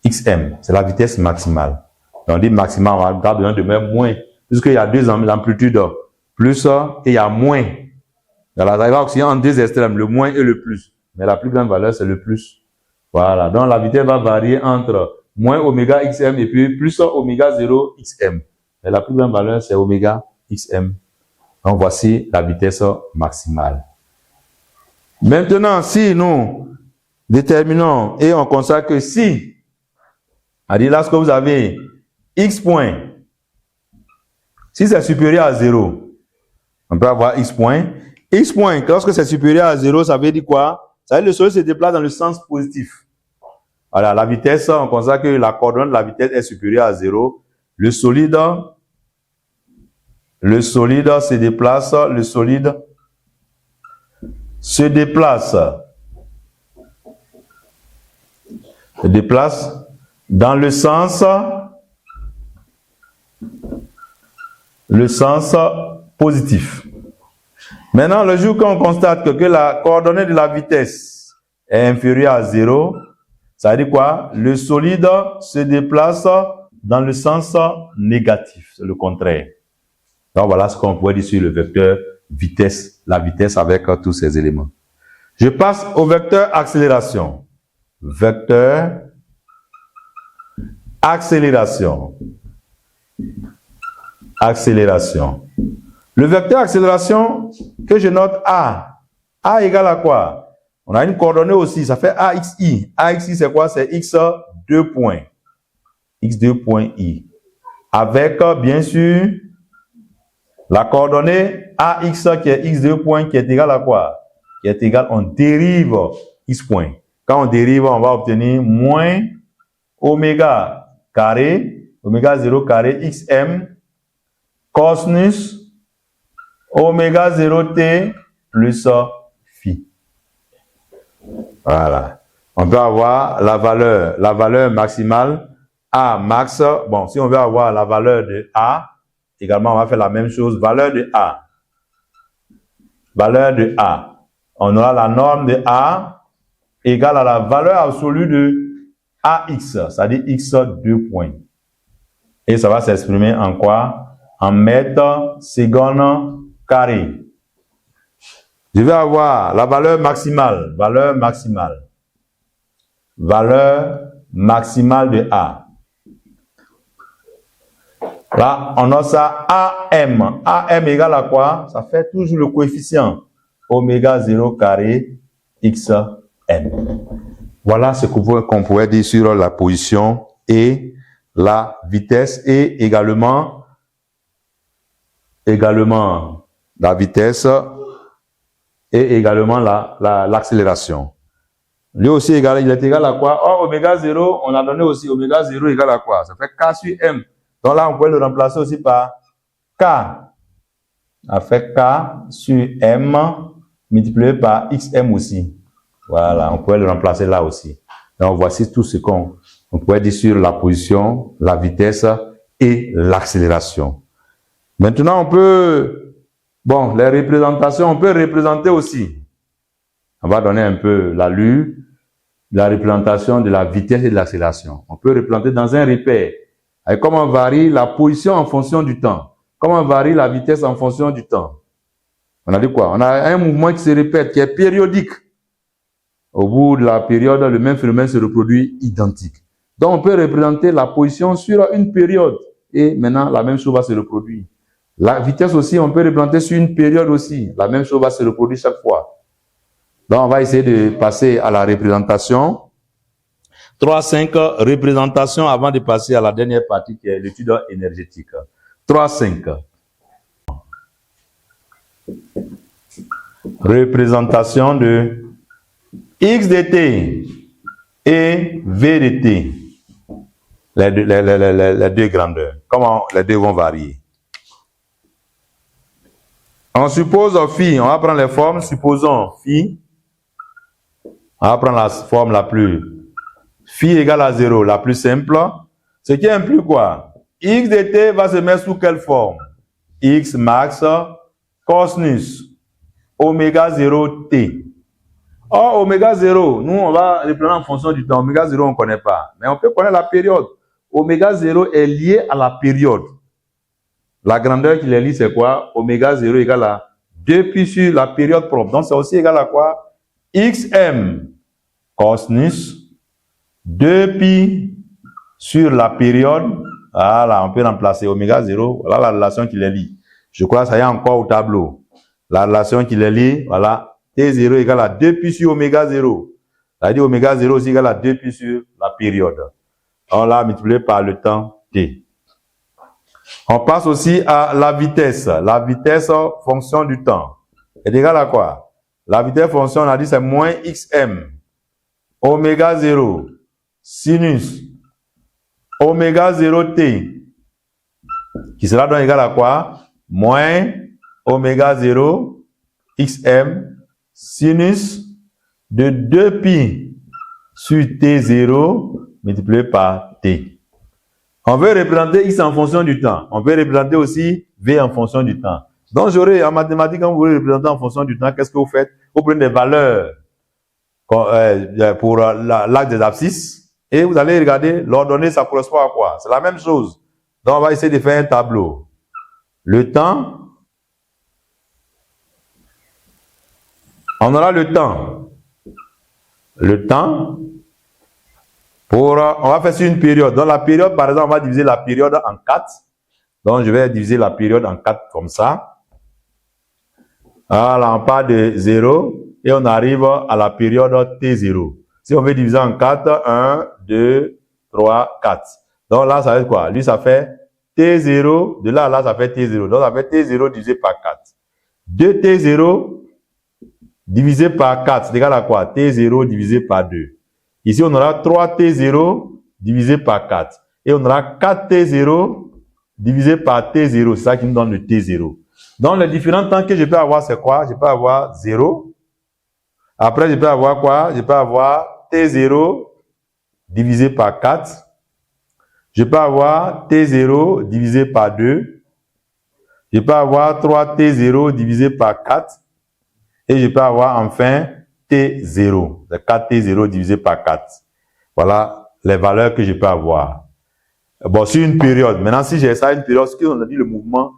Xm, c'est la vitesse maximale. On dit maximum, on a besoin de mettre moins, puisqu'il y a deux amplitudes, plus et il y a moins. Dans la dérive auxiliaire en deux extrêmes, le moins et le plus. Mais la plus grande valeur, c'est le plus. Voilà. Donc la vitesse va varier entre moins oméga xm et puis plus oméga 0 xm. Mais la plus grande valeur, c'est oméga xm. Donc voici la vitesse maximale. Maintenant, si nous déterminons et on constate que si, c'est-à-dire lorsque vous avez X point, si c'est supérieur à 0, on peut avoir X point. X point, lorsque c'est supérieur à 0, ça veut dire quoi? Ça veut dire que le solide se déplace dans le sens positif. Voilà, la vitesse, on constate que la coordonnée de la vitesse est supérieure à 0. Le solide se déplace, dans le sens positif. Maintenant, le jour qu'on constate que la coordonnée de la vitesse est inférieure à 0, ça veut dire quoi? Le solide se déplace dans le sens négatif, c'est le contraire. Donc voilà ce qu'on pourrait dire sur le vecteur vitesse, la vitesse avec tous ces éléments. Je passe au vecteur accélération. Vecteur accélération. Accélération. Le vecteur accélération que je note A. A égale à quoi? On a une coordonnée aussi, ça fait AXI. AXI c'est quoi? C'est X2 2 points. x2 point i. Avec, bien sûr, la coordonnée ax qui est x2 point qui est égal à quoi? Qui est égal, on dérive x point. Quand on dérive, on va obtenir moins oméga carré, oméga 0 carré xm cosinus oméga 0t plus phi. Voilà. On peut avoir la valeur maximale A max. Bon, si on veut avoir la valeur de A, également, on va faire la même chose. Valeur de A. Valeur de A. On aura la norme de A égale à la valeur absolue de AX, c'est-à-dire X 2 points. Et ça va s'exprimer en quoi? En mètres secondes carrés. Je vais avoir la valeur maximale. Valeur maximale. Valeur maximale de A. Là, on a ça AM. AM égale à quoi? Ça fait toujours le coefficient. Oméga 0 carré XM. Voilà ce qu'on pourrait dire sur la position et la vitesse et également la vitesse et également l'accélération. Lui aussi, il est égal à quoi? Oh, oméga 0, on a donné aussi oméga 0 égale à quoi? Ça fait K sur M. Donc là, on peut le remplacer aussi par K. Ça fait K sur M multiplié par XM aussi. Voilà, on pourrait le remplacer là aussi. Donc voici tout ce qu'on pourrait dire sur la position, la vitesse et l'accélération. Maintenant, on peut, bon, les représentations, on peut représenter aussi. On va donner un peu l'allure, la représentation de la vitesse et de l'accélération. On peut représenter dans un repère. Et comment varie la position en fonction du temps. Comment varie la vitesse en fonction du temps. On a dit quoi? On a un mouvement qui se répète, qui est périodique. Au bout de la période, le même phénomène se reproduit identique. Donc, on peut représenter la position sur une période. Et maintenant, la même chose va se reproduire. La vitesse aussi, on peut représenter sur une période aussi. La même chose va se reproduire chaque fois. Donc, on va essayer de passer à la représentation. 3-5 représentations avant de passer à la dernière partie qui est l'étude énergétique. 3-5. Représentation de X de t et V de t. Les deux grandeurs. Comment les deux vont varier? On suppose phi, on va prendre les formes, supposons phi. On va prendre la forme la plus phi égale à 0, la plus simple. Ce qui implique quoi? X de t va se mettre sous quelle forme? X max cosinus oméga 0 t. Or, oméga 0, nous on va reprendre en fonction du temps. Oméga 0, on ne connaît pas. Mais on peut connaître la période. Oméga 0 est lié à la période. La grandeur qui les lie, c'est quoi? Oméga 0 égale à 2 pi sur la période propre. Donc, c'est aussi égal à quoi? XM cosinus 2 pi sur la période. Voilà, on peut remplacer oméga 0. Voilà la relation qui les lie. Je crois que ça y est encore au tableau. La relation qui les lie, voilà. T0 égale à 2 pi sur oméga 0. C'est-à-dire oméga 0 aussi égale à 2 pi sur la période. On l'a multiplié par le temps t. On passe aussi à la vitesse. La vitesse fonction du temps est égale à quoi? La vitesse fonction, on a dit c'est moins xm. Oméga 0 sinus oméga 0t qui sera donc égal à quoi? Moins oméga 0 xm sinus de 2 pi sur t0 multiplié par t. On veut représenter x en fonction du temps. On peut représenter aussi v en fonction du temps. Donc, j'aurai en mathématiques, quand vous voulez représenter en fonction du temps, qu'est-ce que vous faites? Vous prenez des valeurs pour l'axe des abscisses et vous allez regarder l'ordonnée, ça correspond à quoi? C'est la même chose. Donc, on va essayer de faire un tableau. Le temps, on aura le temps. Le temps, on va faire sur une période. Dans la période, par exemple, on va diviser la période en 4. Donc, je vais diviser la période en 4 comme ça. Voilà, on part de 0 et on arrive à la période T0. Si on veut diviser en 4, 1, 2, 3, 4. Donc là, ça fait quoi? Lui, ça fait T0. De là à là, ça fait T0. Donc, ça fait T0 divisé par 4. 2T0 divisé par 4, c'est égal à quoi? T0 divisé par 2. Ici, on aura 3T0 divisé par 4. Et on aura 4T0 divisé par T0. C'est ça qui nous donne le T0. Donc, les différents temps que je peux avoir, c'est quoi? Je peux avoir 0. Après, je peux avoir quoi? Je peux avoir T0 divisé par 4. Je peux avoir T0 divisé par 2. Je peux avoir 3T0 divisé par 4. Et je peux avoir enfin T0. C'est 4T0 divisé par 4. Voilà les valeurs que je peux avoir. Bon, sur une période. Maintenant, si j'ai ça, une période, ce qu'on a dit, le mouvement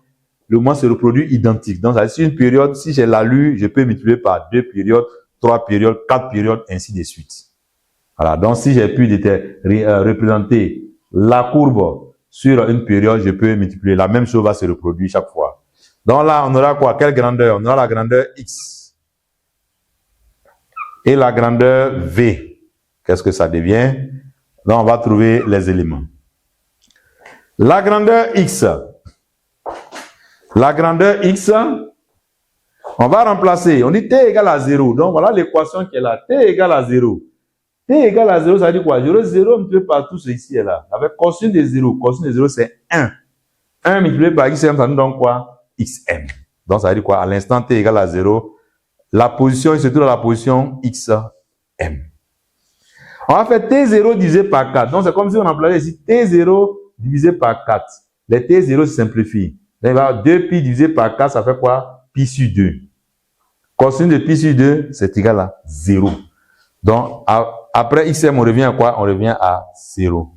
se reproduit identique. Donc, sur une période, si j'ai l'allure, je peux multiplier par 2 périodes, 3 périodes, 4 périodes, ainsi de suite. Voilà. Donc, si j'ai pu représenter la courbe sur une période, je peux multiplier. La même chose va se reproduire chaque fois. Donc là, on aura quoi? Quelle grandeur? On aura la grandeur X. Et la grandeur V. Qu'est-ce que ça devient? Donc, on va trouver les éléments. La grandeur X. La grandeur X, on va remplacer. On dit T égale à 0. Donc, voilà l'équation qui est là. T égale à 0. T égale à 0, ça veut dire quoi? 0 multiplié par tout ceci est là. Avec cosinus de 0. Cosinus de 0, c'est 1. 1 multiplié par XM, ça nous donne quoi? XM. Donc, ça veut dire quoi? À l'instant T égale à 0, la position, il se trouve dans la position XM. On va faire T0 divisé par 4. Donc, c'est comme si on remplaçait ici T0 divisé par 4. Les T0 se simplifient. Donc, il va y avoir 2pi divisé par 4, ça fait quoi? Pi sur 2. Cosinus de pi sur 2, c'est égal à 0. Donc, après XM, on revient à quoi? On revient à 0.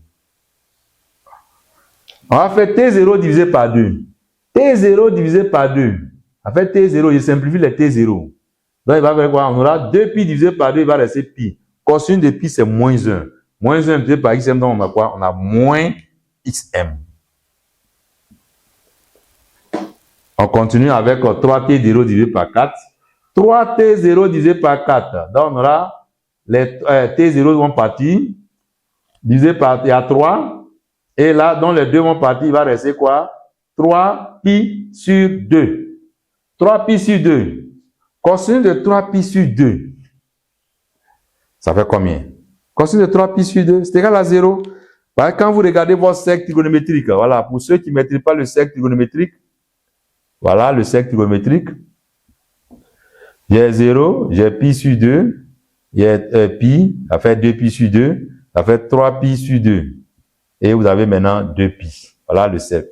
On va faire T0 divisé par 2. T0 divisé par 2. En fait, T0, je simplifie les T0. Donc, il va faire quoi? On aura 2pi divisé par 2, il va rester pi. Cosinus de pi, c'est moins 1. Moins 1 divisé par XM, donc on a quoi? On a moins XM. On continue avec 3T0 divisé par 4. 3T0 divisé par 4. Donc, on aura les T0 vont partir. Divisé par, il y a 3. Et là, dans les deux vont partir, il va rester quoi? 3pi sur 2. 3pi sur 2. Cosinus de 3pi sur 2. Ça fait combien? Cosinus de 3pi sur 2, c'est égal à 0. Quand vous regardez votre cercle trigonométrique, voilà, pour ceux qui ne maîtrisent pas le cercle trigonométrique, voilà le cercle trigonométrique. J'ai 0, j'ai pi sur 2, j'ai pi, ça fait 2pi sur 2, ça fait 3pi sur 2. Et vous avez maintenant 2pi. Voilà le cercle.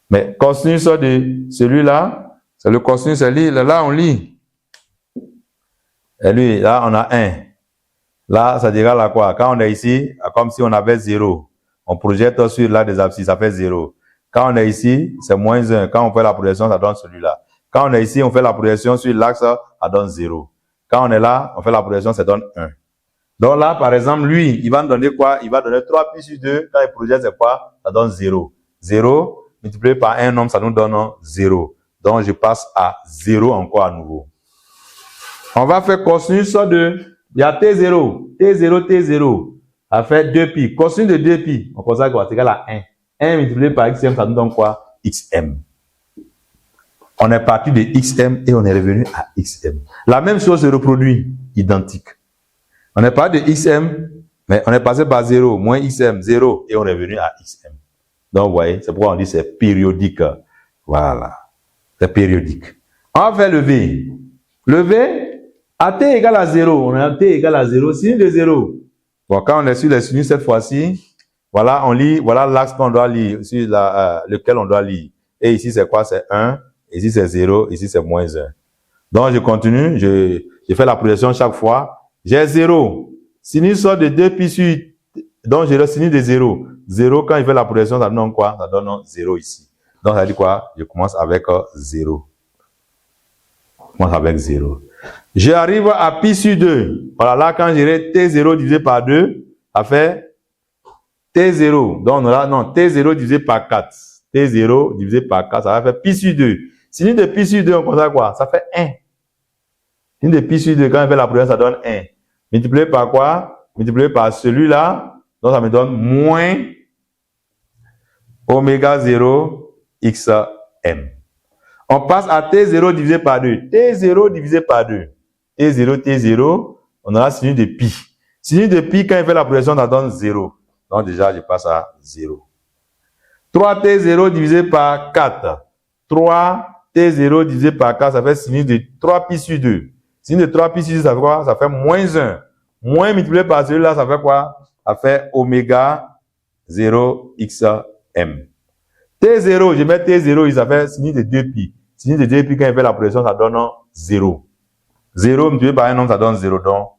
Mais cosinus de celui-là, c'est le cosinus, c'est là on lit. Et lui, là on a 1. Là, ça dira là quoi? Quand on est ici, comme si on avait 0. On projette sur là des abscisses, ça fait 0. Quand on est ici, c'est moins 1. Quand on fait la projection, ça donne celui-là. Quand on est ici, on fait la projection sur l'axe, ça donne 0. Quand on est là, on fait la projection, ça donne 1. Donc là, par exemple, lui, il va nous donner quoi? Il va donner 3pi sur 2. Quand il projette, c'est quoi? Ça donne 0. 0 multiplié par un nombre, ça nous donne 0. Donc, je passe à 0 encore à nouveau. On va faire cosinus de... Il y a T0. T0, T0. Ça fait 2pi. Cosinus de 2pi. On constate quoi? C'est égal à 1. 1 multiplié par XM, ça nous donne quoi? XM. On est parti de XM et on est revenu à XM. La même chose se reproduit, identique. On est parti de XM, mais on est passé par 0, moins XM, 0, et on est revenu à XM. Donc, vous voyez, c'est pourquoi on dit c'est périodique. Voilà. C'est périodique. On va faire le V. Le V, à T égale à 0. On a T égale à 0, sinus de 0. Bon, quand on est sur les sinus cette fois-ci, voilà, on lit, voilà l'axe qu'on doit lire, sur lequel on doit lire. Et ici, c'est quoi? C'est 1. Ici, c'est 0. Ici, c'est moins 1. Donc, je continue. Je fais la projection chaque fois. J'ai 0. Sinus de 2pi sur... Donc, j'ai le sinus de 0. 0, quand il fait la projection, ça donne quoi? Ça donne 0 ici. Donc, ça dit quoi? Je commence avec 0. Je commence avec 0. J'arrive à pi sur 2. Voilà, là, quand j'irai T0 divisé par 2, ça fait T0. Donc, on aura, non, T0 divisé par 4. T0 divisé par 4, ça va faire pi sur 2. Sinus de pi sur 2, on constate quoi? Ça fait 1. Sinus de pi sur 2, quand on fait la projection, ça donne 1. Multiplié par quoi? Multiplié par celui-là, Donc, ça me donne moins oméga 0 xm. On passe à T0 divisé par 2. T0 divisé par 2. T0, T0, on aura sinus de pi. Sinus de pi, quand il fait la progression, ça donne 0. Donc, déjà, je passe à 0. 3T0 divisé par 4. 3T0 divisé par 4, ça fait sinus de 3pi sur 2. Sinus de 3pi sur 2, ça fait quoi? Ça fait moins 1. Moins multiplié par celui-là, ça fait quoi? Ça fait oméga 0 xm. T0, je mets T0, ça fait sinus de 2pi. Sinus de 2pi, quand il fait la progression, ça donne 0. 0 multiplié par un nombre, ça donne 0. Donc,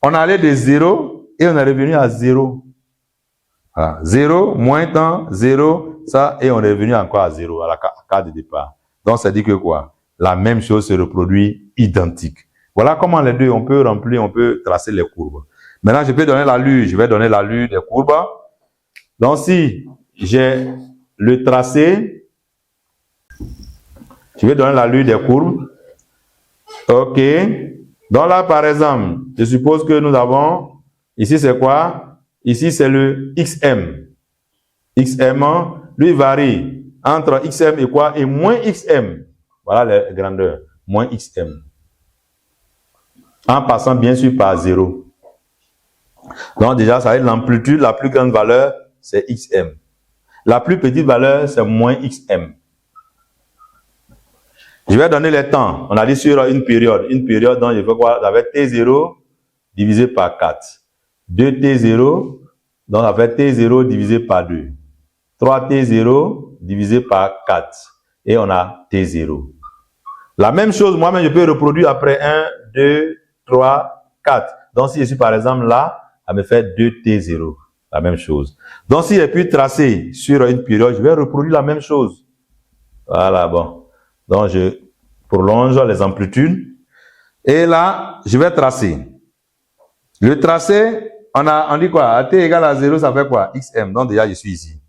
on allait de 0 et on est revenu à 0. Voilà. 0, moins temps, 0, ça, et on est revenu encore à 0, à la carte de départ. Donc, ça dit que quoi? La même chose se reproduit identique. Voilà comment les deux, on peut remplir, on peut tracer les courbes. Maintenant, je peux donner l'allure, je vais donner l'allure des courbes. Donc, si j'ai le tracé, je vais donner l'allure des courbes. OK. Donc là, par exemple, je suppose que nous avons, ici c'est quoi? Ici c'est le XM. XM, lui varie entre XM et quoi? Et moins XM. Voilà les grandeurs. Moins XM. En passant bien sûr par 0. Donc déjà, ça va être l'amplitude, la plus grande valeur, c'est XM. La plus petite valeur, c'est moins XM. Je vais donner les temps. On a dit sur une période. Une période, donc je fais quoi? Ça va être T0 divisé par 4. 2T0, donc ça fait T0 divisé par 2. 3T0 divisé par 4. Et on a T0. La même chose, moi-même, je peux reproduire après 1, 2, 3, 4. Donc si je suis par exemple là, ça me fait 2T0. La même chose. Donc si j'ai pu tracer sur une période, je vais reproduire la même chose. Voilà, bon. Donc, je prolonge les amplitudes. Et là, je vais tracer. Le tracé, on dit quoi? À t égale à 0, ça fait quoi? XM. Donc, déjà, je suis ici.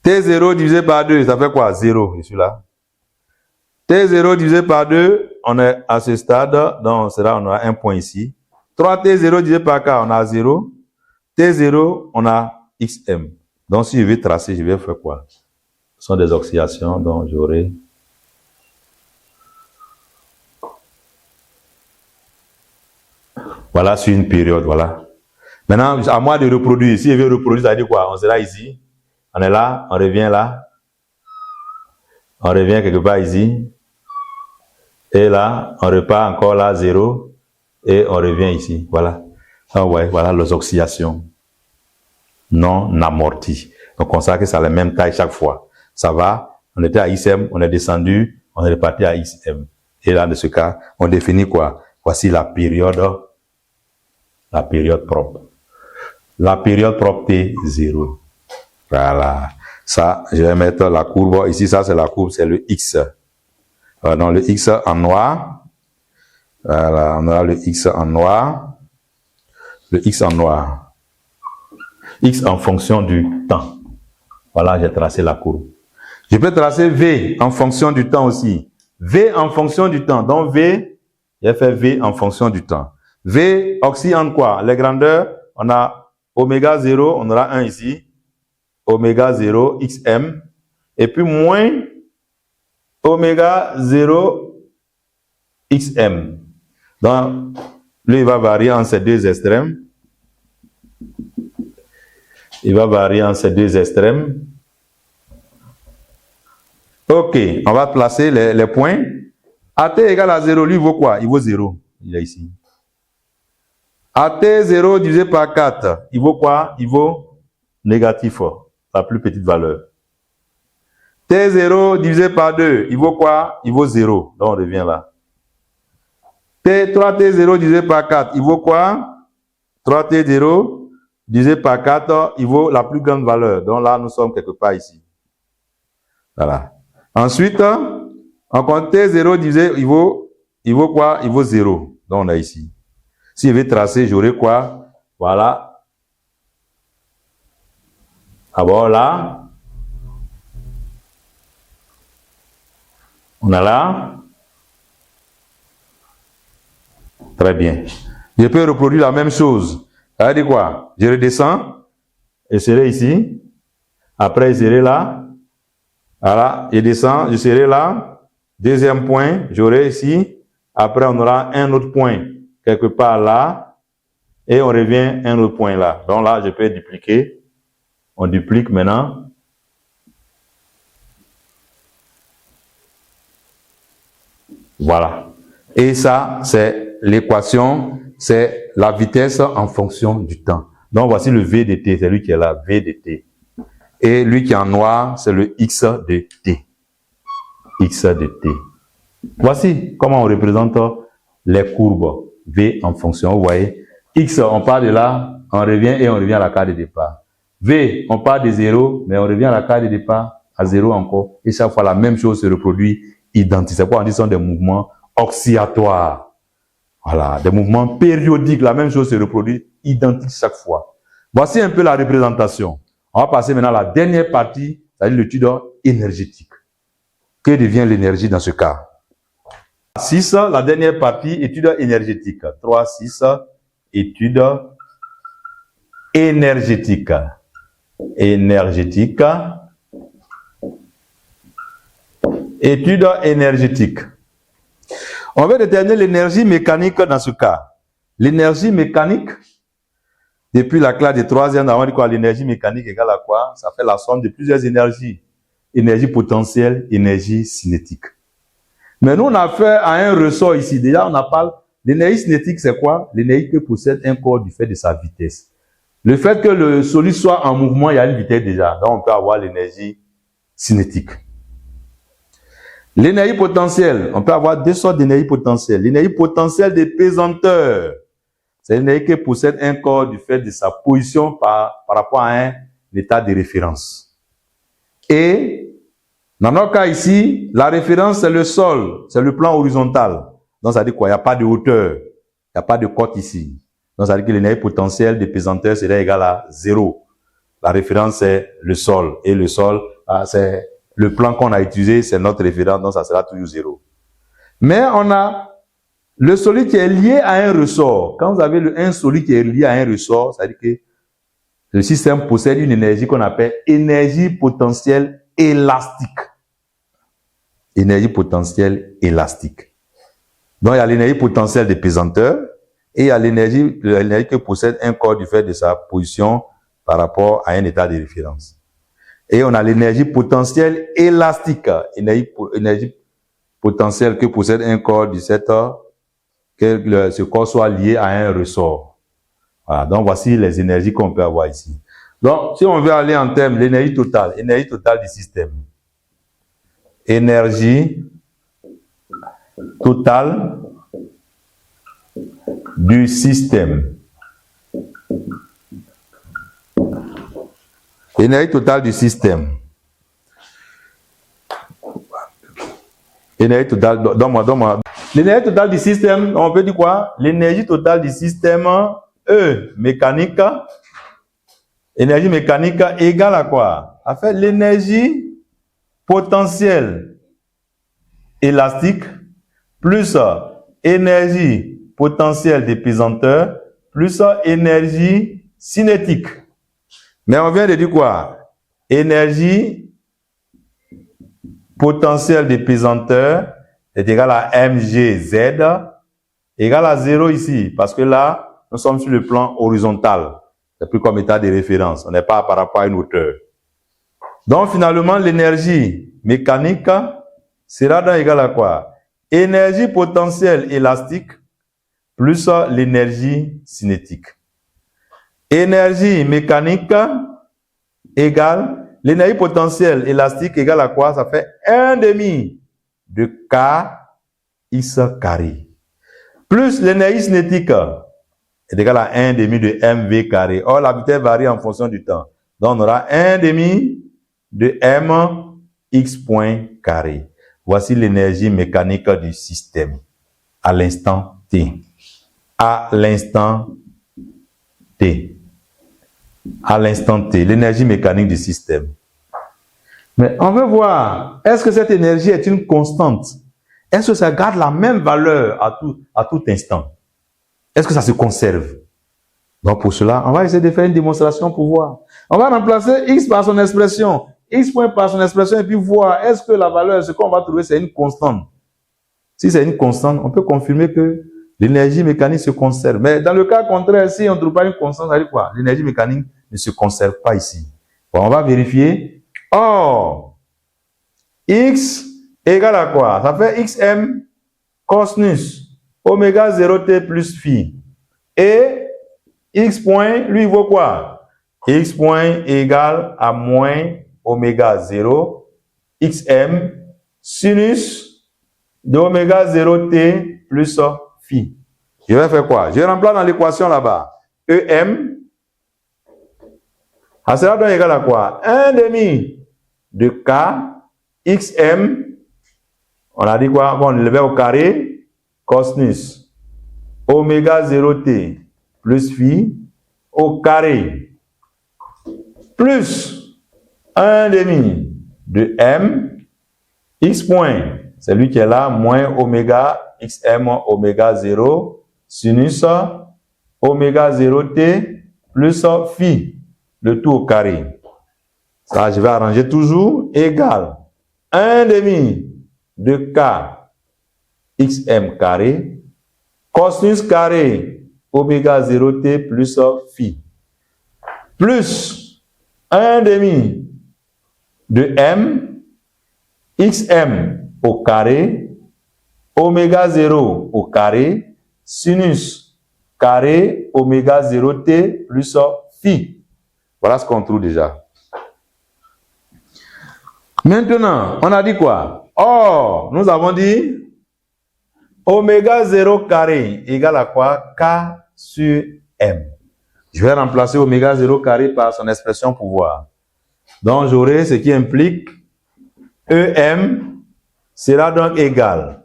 T0 divisé par 2, ça fait quoi? 0. Je suis là. T0 divisé par 2, on est à ce stade. Donc, on a un point ici. 3T0 divisé par 4, on a 0. T0, on a XM. Donc, si je vais tracer, je vais faire quoi? Ce sont des oscillations dont j'aurai. Voilà, sur une période, voilà. Maintenant, à moi de reproduire. Si je veux reproduire, ça veut dire quoi? On sera ici. On est là, on revient là. On revient quelque part ici. Et là, on repart encore là, 0. Et on revient ici. Voilà. Ah ouais, voilà les oscillations non amorties. Donc, on sait que c'est la même taille chaque fois. Ça va, on était à XM, on est descendu, on est reparti à XM. Et là, dans ce cas, on définit quoi? Voici la période propre. La période propre T0. Voilà. Ça, je vais mettre la courbe. Ici, ça, c'est la courbe, c'est le X. Donc, le X en noir. Voilà, on a le X en noir. Le X en noir. X en fonction du temps. Voilà, j'ai tracé la courbe. Je peux tracer V en fonction du temps aussi. V en fonction du temps. Donc V, j'ai fait V en fonction du temps. V oscille en quoi? Les grandeurs, on a oméga 0, on aura 1 ici. Oméga 0, XM. Et puis moins oméga 0, XM. Donc, lui, il va varier entre ces deux extrêmes. Il va varier entre ces deux extrêmes. OK, on va placer les points. AT égale à 0, lui, il vaut quoi? Il vaut 0. Il est ici. AT0 divisé par 4, il vaut quoi? Il vaut négatif, la plus petite valeur. T0 divisé par 2, il vaut quoi? Il vaut 0. Donc, on revient là. 3T0 divisé par 4, il vaut quoi? 3T0 divisé par 4, il vaut la plus grande valeur. Donc là, nous sommes quelque part ici. Voilà. Ensuite, on compte T0 divisé, il vaut quoi? Il vaut 0. Donc on est ici. Si je vais tracer, j'aurai quoi? Voilà. D'abord là. On a là. Très bien. Je peux reproduire la même chose. Ça veut dire quoi? Je redescends, je serai ici. Après, je serai là. Voilà, je descends, je serai là. Deuxième point, j'aurai ici. Après, on aura un autre point quelque part là. Et on revient à un autre point là. Donc là, je peux dupliquer. On duplique maintenant. Voilà. Et ça, c'est l'équation, c'est la vitesse en fonction du temps. Donc voici le V de t, c'est lui qui est là, V de t. Et lui qui est en noir, c'est le X de t. X de t. Voici comment on représente les courbes V en fonction. Vous voyez, X, on part de là, on revient et on revient à la carte de départ. V, on part de 0, mais on revient à la carte de départ à 0 encore. Et chaque fois, la même chose se reproduit identique. C'est pourquoi on dit que ce sont des mouvements oscillatoires. Voilà, des mouvements périodiques. La même chose se reproduit identique chaque fois. Voici un peu la représentation. On va passer maintenant à la dernière partie, c'est-à-dire l'étude énergétique. Que devient l'énergie dans ce cas? 6, la dernière partie, étude énergétique. 3, 6, étude énergétique. Énergétique. Étude énergétique. On va déterminer l'énergie mécanique dans ce cas. L'énergie mécanique, depuis la classe de 3e, on dit quoi? L'énergie mécanique égale à quoi? Ça fait la somme de plusieurs énergies. Énergie potentielle, énergie cinétique. Mais nous, on a fait à un ressort ici. Déjà, on a parlé. L'énergie cinétique, c'est quoi? L'énergie que possède un corps du fait de sa vitesse. Le fait que le solide soit en mouvement, il y a une vitesse déjà. Donc, on peut avoir l'énergie cinétique. L'énergie potentielle, on peut avoir deux sortes d'énergie potentielle. L'énergie potentielle des pesanteurs, c'est l'énergie que possède un corps du fait de sa position par rapport à un état de référence. Et dans notre cas ici, la référence c'est le sol, c'est le plan horizontal. Donc ça veut dire quoi? Il n'y a pas de hauteur, il n'y a pas de côte ici. Donc ça veut dire que l'énergie potentielle des pesanteurs serait égale à 0. La référence c'est le sol. Et le sol, c'est le plan qu'on a utilisé, c'est notre référence, donc ça sera toujours 0. Mais on a le solide qui est lié à un ressort. Quand vous avez un solide qui est lié à un ressort, ça veut dire que le système possède une énergie qu'on appelle énergie potentielle élastique. Énergie potentielle élastique. Donc il y a l'énergie potentielle des pesanteurs et il y a l'énergie que possède un corps du fait de sa position par rapport à un état de référence. Et on a l'énergie potentielle élastique, énergie potentielle que possède un corps du fait que ce corps soit lié à un ressort. Voilà, donc voici les énergies qu'on peut avoir ici. Donc, si on veut aller en termes l'énergie totale du système. Énergie totale du système. Énergie totale du système. Énergie totale, donne-moi. L'énergie totale du système, on peut dire quoi? L'énergie totale du système, mécanique. Énergie mécanique égale à quoi? En fait, l'énergie potentielle élastique plus énergie potentielle des pesanteurs plus énergie cinétique. Mais on vient de dire quoi? Énergie potentielle des pesanteurs est égale à mgz égale à 0 ici. Parce que là, nous sommes sur le plan horizontal. C'est plus comme état de référence. On n'est pas par rapport à une hauteur. Donc finalement, l'énergie mécanique sera donc égale à quoi? Énergie potentielle élastique plus l'énergie cinétique. Énergie mécanique égale l'énergie potentielle élastique égale à quoi? Ça fait 1/2 de kx carré. Plus l'énergie cinétique est égal à 1/2 de mv carré. Or, la vitesse varie en fonction du temps. Donc, on aura 1/2 de mx point carré. Voici l'énergie mécanique du système à l'instant t. À l'instant t. À l'instant t. L'énergie mécanique du système. Mais on veut voir, est-ce que cette énergie est une constante? Est-ce que ça garde la même valeur à tout instant? Est-ce que ça se conserve? Donc pour cela, on va essayer de faire une démonstration pour voir. On va remplacer x par son expression, x point par son expression, et puis voir est-ce que la valeur, ce qu'on va trouver, c'est une constante. Si c'est une constante, on peut confirmer que l'énergie mécanique se conserve. Mais dans le cas contraire, si on ne trouve pas une constante, ça veut dire quoi? L'énergie mécanique ne se conserve pas ici. Bon, on va vérifier. Or, x égale à quoi? Ça fait xm cosinus oméga 0t plus phi. Et x point, lui, il vaut quoi? X point égale à moins oméga 0 xm sinus de oméga 0t plus phi. Je vais faire quoi? Je remplace dans l'équation là-bas. EM, ça sera donc égal à quoi? 1 demi de K, XM, on a dit quoi? Bon, on le levé au carré, cosinus, oméga 0t plus phi, au carré, plus 1 demi de M, X point, c'est lui qui est là, moins oméga, XM, oméga 0, sinus, oméga 0t, plus phi, le tout au carré. Ça, je vais arranger toujours, égal 1 demi de K, XM carré, cosinus carré, oméga 0t plus phi, plus 1 demi de M, XM au carré, oméga 0 au carré, sinus carré, oméga 0t plus phi. Voilà ce qu'on trouve déjà. Maintenant, on a dit quoi? Or, nous avons dit oméga 0 carré égale à quoi? K sur M. Je vais remplacer oméga 0 carré par son expression pour voir. Donc, j'aurai ce qui implique EM sera donc égal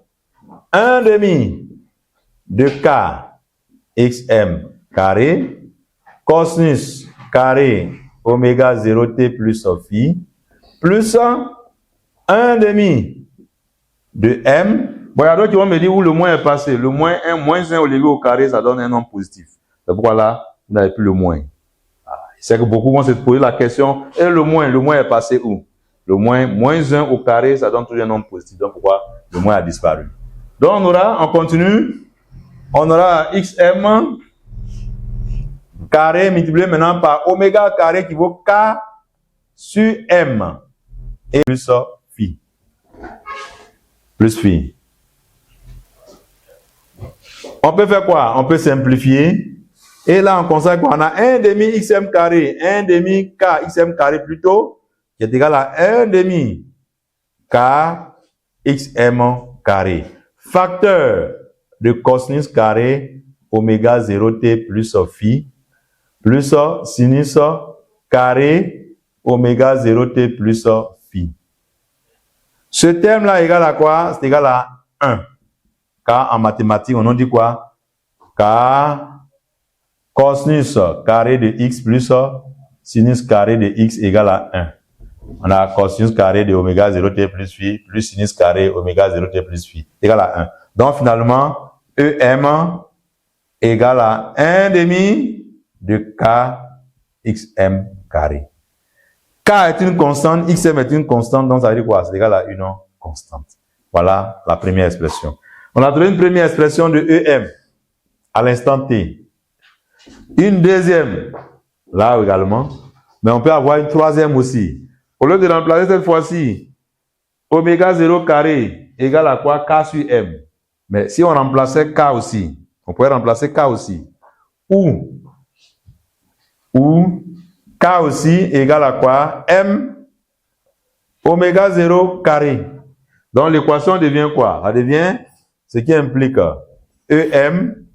1 demi de K XM carré cosinus carré oméga 0t plus phi plus 1 demi de M. Bon, il y a d'autres qui vont me dire où le moins est passé. Le moins 1, moins 1 au levé au carré, ça donne un nombre positif. C'est pourquoi là, vous n'avez plus le moins. C'est que beaucoup vont se poser la question, et le moins est passé où? Le moins 1 au carré, ça donne toujours un nombre positif. Donc pourquoi le moins a disparu? Donc on continue. On aura XM carré multiplié maintenant par oméga carré qui vaut K sur M. Et plus phi. Plus phi. On peut faire quoi? On peut simplifier. Et là, on constate qu'on a 1 demi XM carré, 1 demi K XM carré plutôt, qui est égal à 1 demi K XM carré. Facteur de cosinus carré oméga 0t plus phi, plus sinus carré oméga 0t plus phi. Ce terme-là est égal à quoi? C'est égal à 1. Car en mathématiques, on dit quoi? Car cosinus carré de x plus sinus carré de x égale à 1. On a cosinus carré de oméga 0t plus phi plus sinus carré oméga 0t plus phi égale à 1. Donc finalement, EM égale à 1 demi de K XM carré. K est une constante, XM est une constante, donc ça veut dire quoi? C'est égal à une constante. Voilà la première expression. On a trouvé une première expression de EM à l'instant T. Une deuxième, là également, mais on peut avoir une troisième aussi. Au lieu de remplacer cette fois-ci, oméga 0 carré égale à quoi? K sur M. Mais si on remplaçait K aussi, on pourrait remplacer K aussi. Ou K aussi égale à quoi? M oméga 0 carré. Donc l'équation devient quoi? Ça devient ce qui implique EM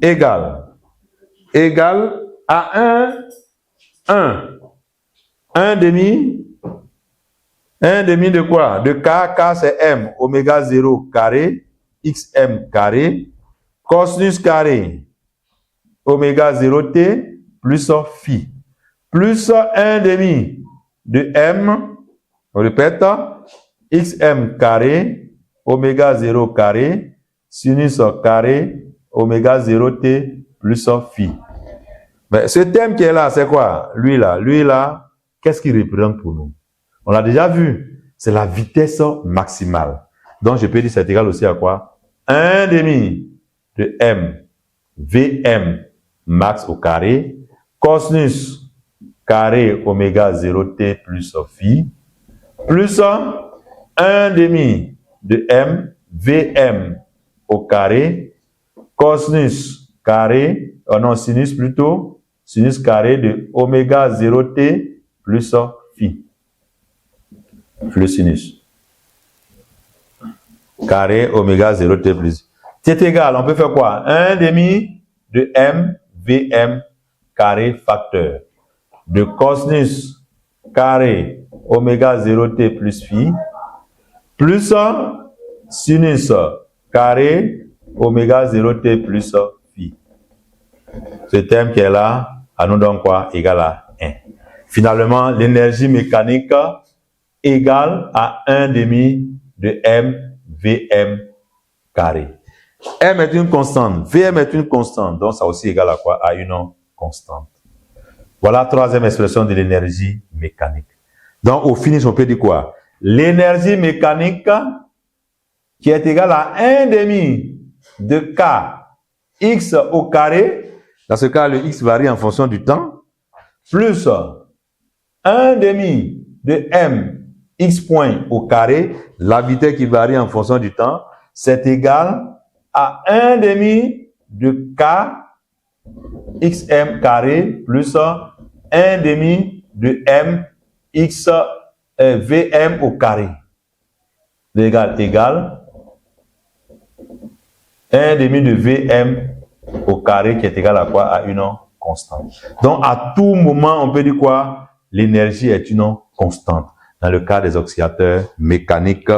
égale à 1 demi de quoi? De K, K c'est M, oméga 0 carré, XM carré, cosinus carré, oméga 0t, plus phi, plus 1 demi de M, on répète, XM carré, oméga 0 carré, sinus carré, oméga 0t, plus phi. Mais ce thème qui est là, c'est quoi? Lui là, qu'est-ce qu'il représente pour nous? On l'a déjà vu. C'est la vitesse maximale. Donc, je peux dire c'est égal aussi à quoi? 1 demi de m Vm max au carré, cosinus carré oméga 0t plus phi, plus 1 demi de m Vm au carré, cosinus carré, non, sinus plutôt, sinus carré de oméga 0t plus phi. Le sinus. Carré oméga 0t plus. C'est égal, on peut faire quoi? 1 demi de m Vm carré facteur de cosinus carré oméga 0t plus phi plus sinus carré oméga 0t plus phi. Ce terme qui est là, à nous donne quoi? Égal à 1. Finalement, l'énergie mécanique égale à 1 demi de m Vm carré. M est une constante, Vm est une constante, donc ça aussi égale à quoi? À une constante. Voilà la troisième expression de l'énergie mécanique. Donc au finish, on peut dire quoi? L'énergie mécanique qui est égale à 1 demi de k x au carré, dans ce cas le x varie en fonction du temps, plus 1 demi de m x point au carré, la vitesse qui varie en fonction du temps, c'est égal à 1 demi de k xm carré plus 1 demi de m x vm au carré. Égal 1 demi de vm au carré qui est égal à quoi? À une constante. Donc à tout moment, on peut dire quoi? L'énergie est une constante. Dans le cas des oscillateurs mécaniques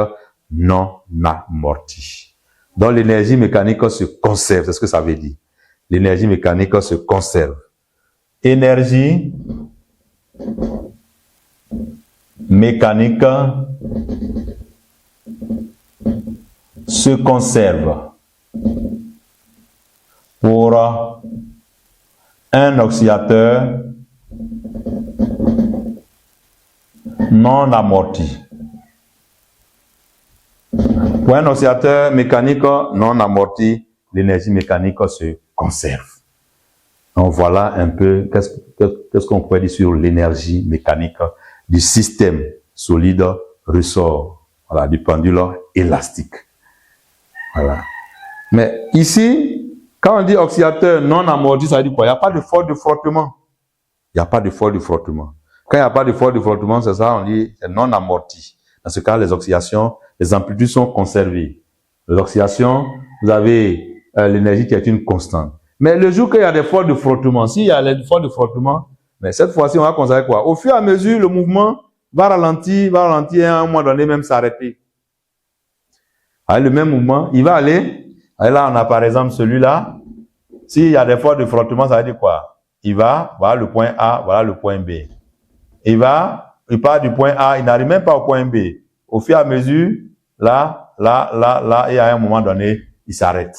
non amortis. Donc l'énergie mécanique se conserve, c'est ce que ça veut dire. L'énergie mécanique se conserve. Énergie mécanique se conserve pour un oscillateur non amorti. Pour un oscillateur mécanique non amorti, l'énergie mécanique se conserve. Donc voilà un peu qu'est-ce qu'on pourrait dire sur l'énergie mécanique du système solide ressort, voilà, du pendule élastique. Voilà. Mais ici, quand on dit oscillateur non amorti, ça veut dire quoi? Il n'y a pas de force de frottement. Il n'y a pas de force de frottement. Quand il n'y a pas de force de frottement, c'est ça, on dit c'est non amorti. Dans ce cas, les oscillations, les amplitudes sont conservées. Les oscillations, vous avez l'énergie qui est une constante. Mais le jour qu'il y a des forces de frottement, s'il y a des forces de frottement, mais cette fois-ci, on va conserver quoi? Au fur et à mesure, le mouvement va ralentir et à un moment donné même s'arrêter. Avec le même mouvement, il va aller. Et là, on a par exemple celui-là. S'il y a des forces de frottement, ça veut dire quoi? Il va, voilà le point A, voilà le point B. Il part du point A, il n'arrive même pas au point B. Au fur et à mesure, là, et à un moment donné, il s'arrête.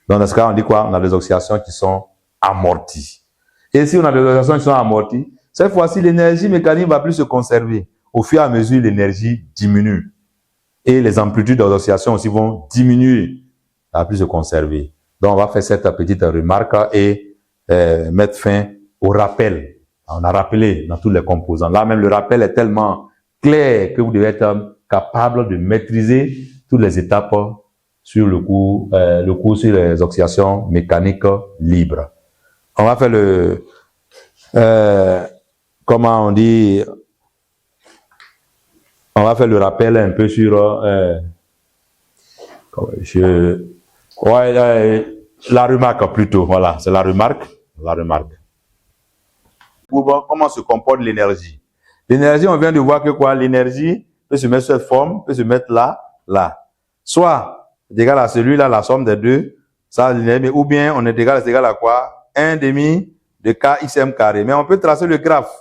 Donc, dans ce cas, on dit quoi? On a des oscillations qui sont amorties. Et si on a des oscillations qui sont amorties, cette fois-ci, l'énergie mécanique va plus se conserver. Au fur et à mesure, l'énergie diminue. Et les amplitudes des oscillations aussi vont diminuer. Ça va plus se conserver. Donc, on va faire cette petite remarque et mettre fin au rappel. On a rappelé dans tous les composants. Là, même le rappel est tellement clair que vous devez être capable de maîtriser toutes les étapes sur le cours sur les oscillations mécaniques libres. On va faire comment on dit, on va faire le rappel un peu sur la remarque plutôt. Voilà, c'est la remarque. Pour voir comment se comporte l'énergie. L'énergie, on vient de voir que quoi? L'énergie peut se mettre sur cette forme, peut se mettre là. Soit c'est égal à celui-là, la somme des deux, ça, ou bien on est égal à quoi? 1 demi de k xm carré. Mais on peut tracer le graphe.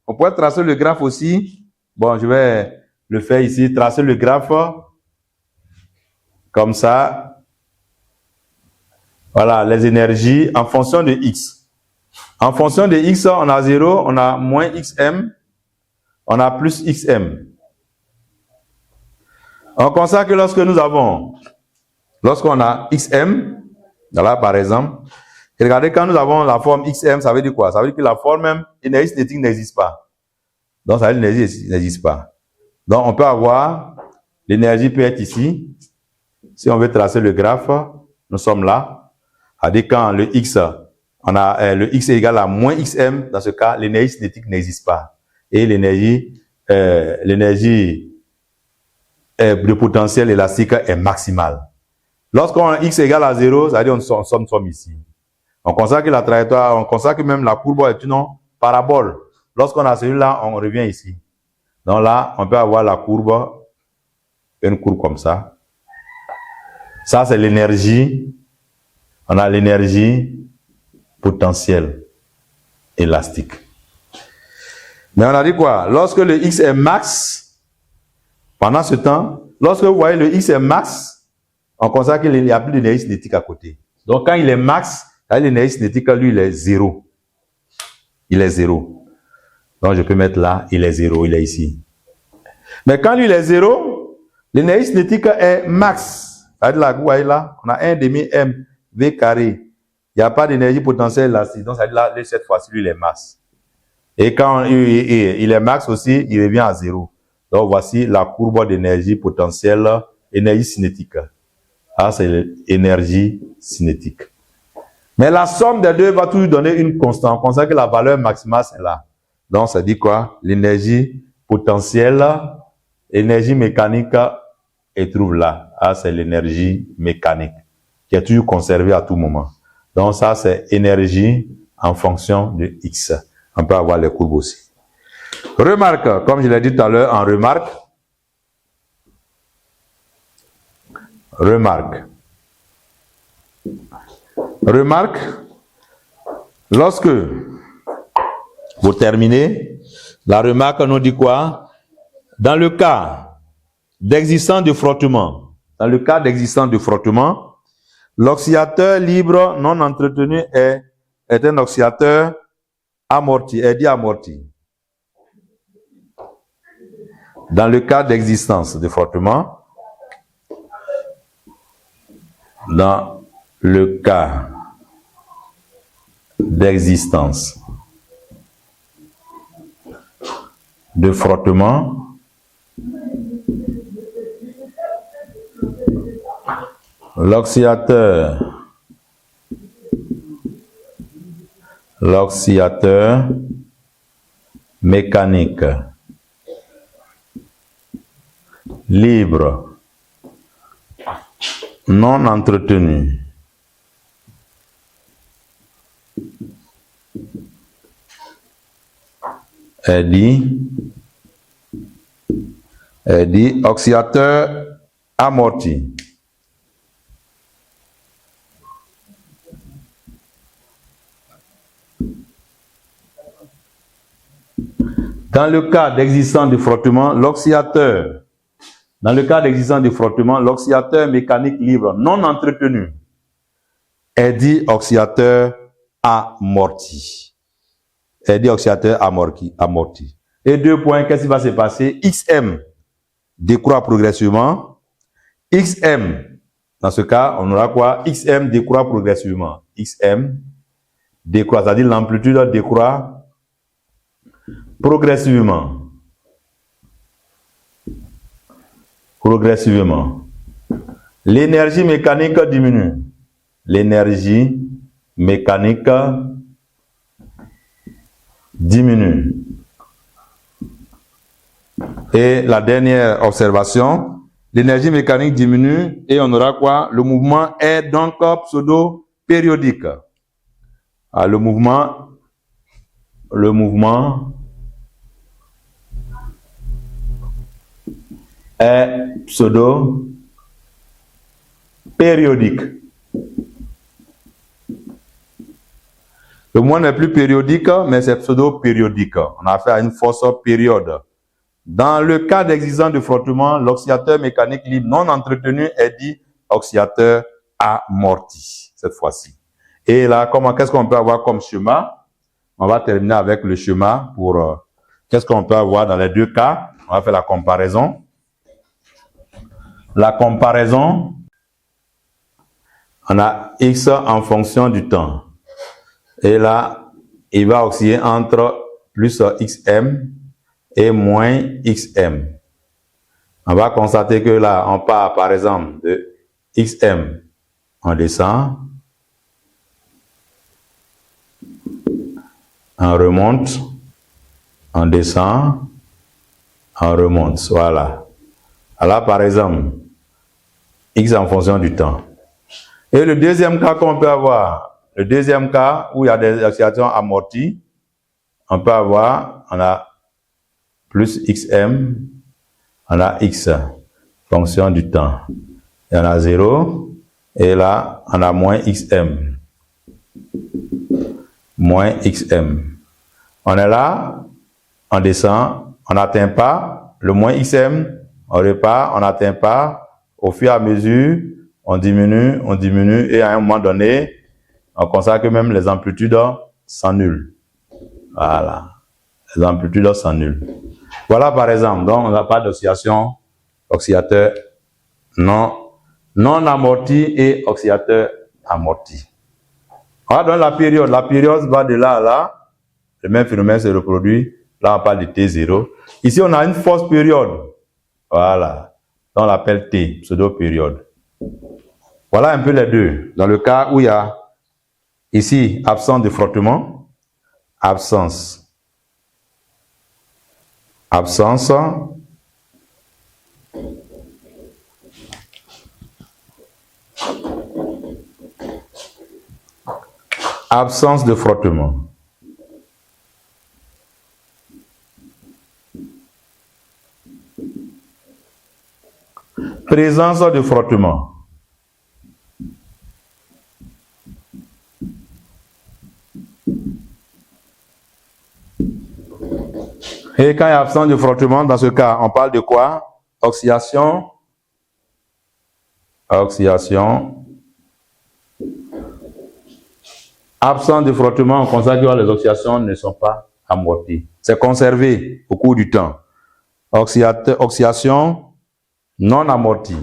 On pourrait tracer le graphe aussi. Bon, je vais le faire ici. Tracer le graphe comme ça. Voilà, les énergies en fonction de x. En fonction de x, on a 0, on a moins xm, on a plus xm. On constate que lorsqu'on a xm, là par exemple, regardez, quand nous avons la forme xm, ça veut dire quoi? Ça veut dire que la forme même, énergie cinétique n'existe pas. Donc, ça veut dire que l'énergie n'existe pas. Donc, on peut avoir, l'énergie peut être ici. Si on veut tracer le graphe, nous sommes là. C'est-à-dire quand le x, le x est égal à moins xm, dans ce cas, l'énergie cinétique n'existe pas. Et l'énergie de potentiel élastique est maximale. Lorsqu'on x est égal à 0, ça veut dire qu'on sommes ici. On constate que la trajectoire, on constate que même la courbe est une parabole. Lorsqu'on a celui-là, on revient ici. Donc là, on peut avoir la courbe, une courbe comme ça. Ça, c'est l'énergie. On a l'énergie potentielle élastique. Mais on a dit quoi? Lorsque le x est max, pendant ce temps, lorsque vous voyez le x est max, on constate qu'il n'y a plus d'énergie cinétique à côté. Donc quand il est max, l'énergie cinétique, lui, il est 0. Il est 0. Donc je peux mettre là, il est 0, il est ici. Mais quand lui, il est 0, l'énergie cinétique est max. C'est-à-dire là, vous voyez là, on a 1 demi m v carré. Il n'y a pas d'énergie potentielle élastique. Donc ça veut dire là, cette fois-ci, lui, il est max. Et quand il est max aussi, il revient à 0. Donc voici la courbe d'énergie potentielle, énergie cinétique. Ah, c'est l'énergie cinétique. Mais la somme des deux va toujours donner une constante. On constate que la valeur maximale, c'est là. Donc ça dit quoi? L'énergie potentielle, énergie mécanique, elle trouve là. Ah, c'est l'énergie mécanique qui est toujours conservée à tout moment. Donc ça, c'est énergie en fonction de x. On peut avoir les courbes aussi. Remarque, comme je l'ai dit tout à l'heure, en remarque. Remarque, lorsque vous terminez, la remarque nous dit quoi? Dans le cas d'existence de frottement, l'oscillateur libre non entretenu est un oscillateur amorti, est dit amorti. Dans le cas d'existence de frottement, dans le cas d'existence de frottement, l'oscillateur mécanique libre non entretenu est dit oscillateur amorti. Dans le cas d'existence de frottement, l'oscillateur mécanique libre non entretenu est dit oscillateur amorti. Et 2 points, qu'est-ce qui va se passer? XM décroît progressivement. XM, dans ce cas, on aura quoi? XM décroît progressivement. XM décroît, c'est-à-dire l'amplitude décroît progressivement. L'énergie mécanique diminue. Et la dernière observation, l'énergie mécanique diminue et on aura quoi? Le mouvement est donc pseudo-périodique. Ah, le mouvement est pseudo-périodique. Le mouvement n'est plus périodique, mais c'est pseudo-périodique. On a affaire à une fausse période. Dans le cas d'existence de frottement, l'oscillateur mécanique libre non entretenu est dit oscillateur amorti, cette fois-ci. Et là, qu'est-ce qu'on peut avoir comme schéma? on va terminer avec le schéma pour qu'est-ce qu'on peut avoir dans les deux cas. On va faire la comparaison. La comparaison, on a x en fonction du temps. Et là, il va osciller entre plus xm et moins xm. On va constater que là, on part par exemple de xm, on descend, on remonte, on descend, on remonte, voilà. Alors par exemple, x en fonction du temps. Et le deuxième cas qu'on peut avoir, le deuxième cas où il y a des oscillations amorties, on peut avoir, on a plus xm, on a x, fonction du temps. Il y en a 0, et là, on a moins xm. Moins xm. On est là, on descend, on n'atteint pas, le moins xm, on repart, on n'atteint pas, au fur et à mesure, on diminue, et à un moment donné, on constate que même les amplitudes s'annulent. Voilà. Les amplitudes s'annulent. Voilà par exemple, donc on n'a pas d'oscillation, oscillateur non amorti et oscillateur amorti. On va donner la période. La période va de là à là. Le même phénomène se reproduit. Là, on parle de T0. Ici, on a une fausse période. Voilà. On l'appelle T, pseudo-période. Voilà un peu les deux. Dans le cas où il y a ici absence de frottement, absence de frottement. Présence de frottement. Et quand il y a absence de frottement, dans ce cas, on parle de quoi? Oscillation. Absence de frottement, on constate que les oscillations ne sont pas amorties. C'est conservé au cours du temps. Oscillation non amortie.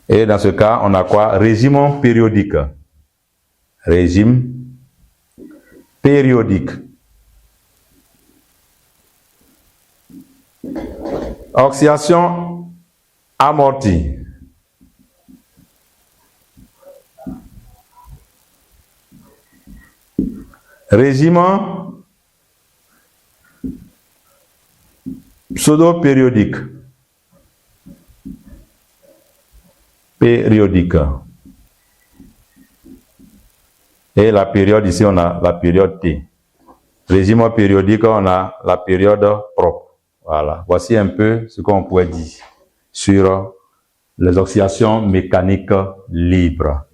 Et dans ce cas, on a quoi? Régime périodique. Régime périodique. Oscillation amortie. Régime pseudo-périodique. Périodique. Et la période, ici, on a la période T. Régime périodique, on a la période propre. Voilà. Voici un peu ce qu'on pourrait dire sur les oscillations mécaniques libres.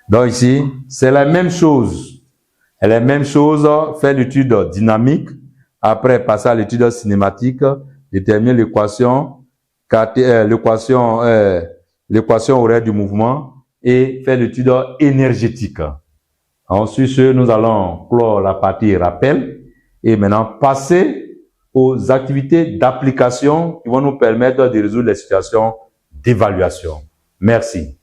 Donc ici, c'est la même chose. Et la même chose, faire l'étude dynamique, après passer à l'étude cinématique, déterminer l'équation horaire du mouvement et faire l'étude énergétique. Ensuite, nous allons clore la partie rappel et maintenant passer aux activités d'application qui vont nous permettre de résoudre les situations d'évaluation. Merci.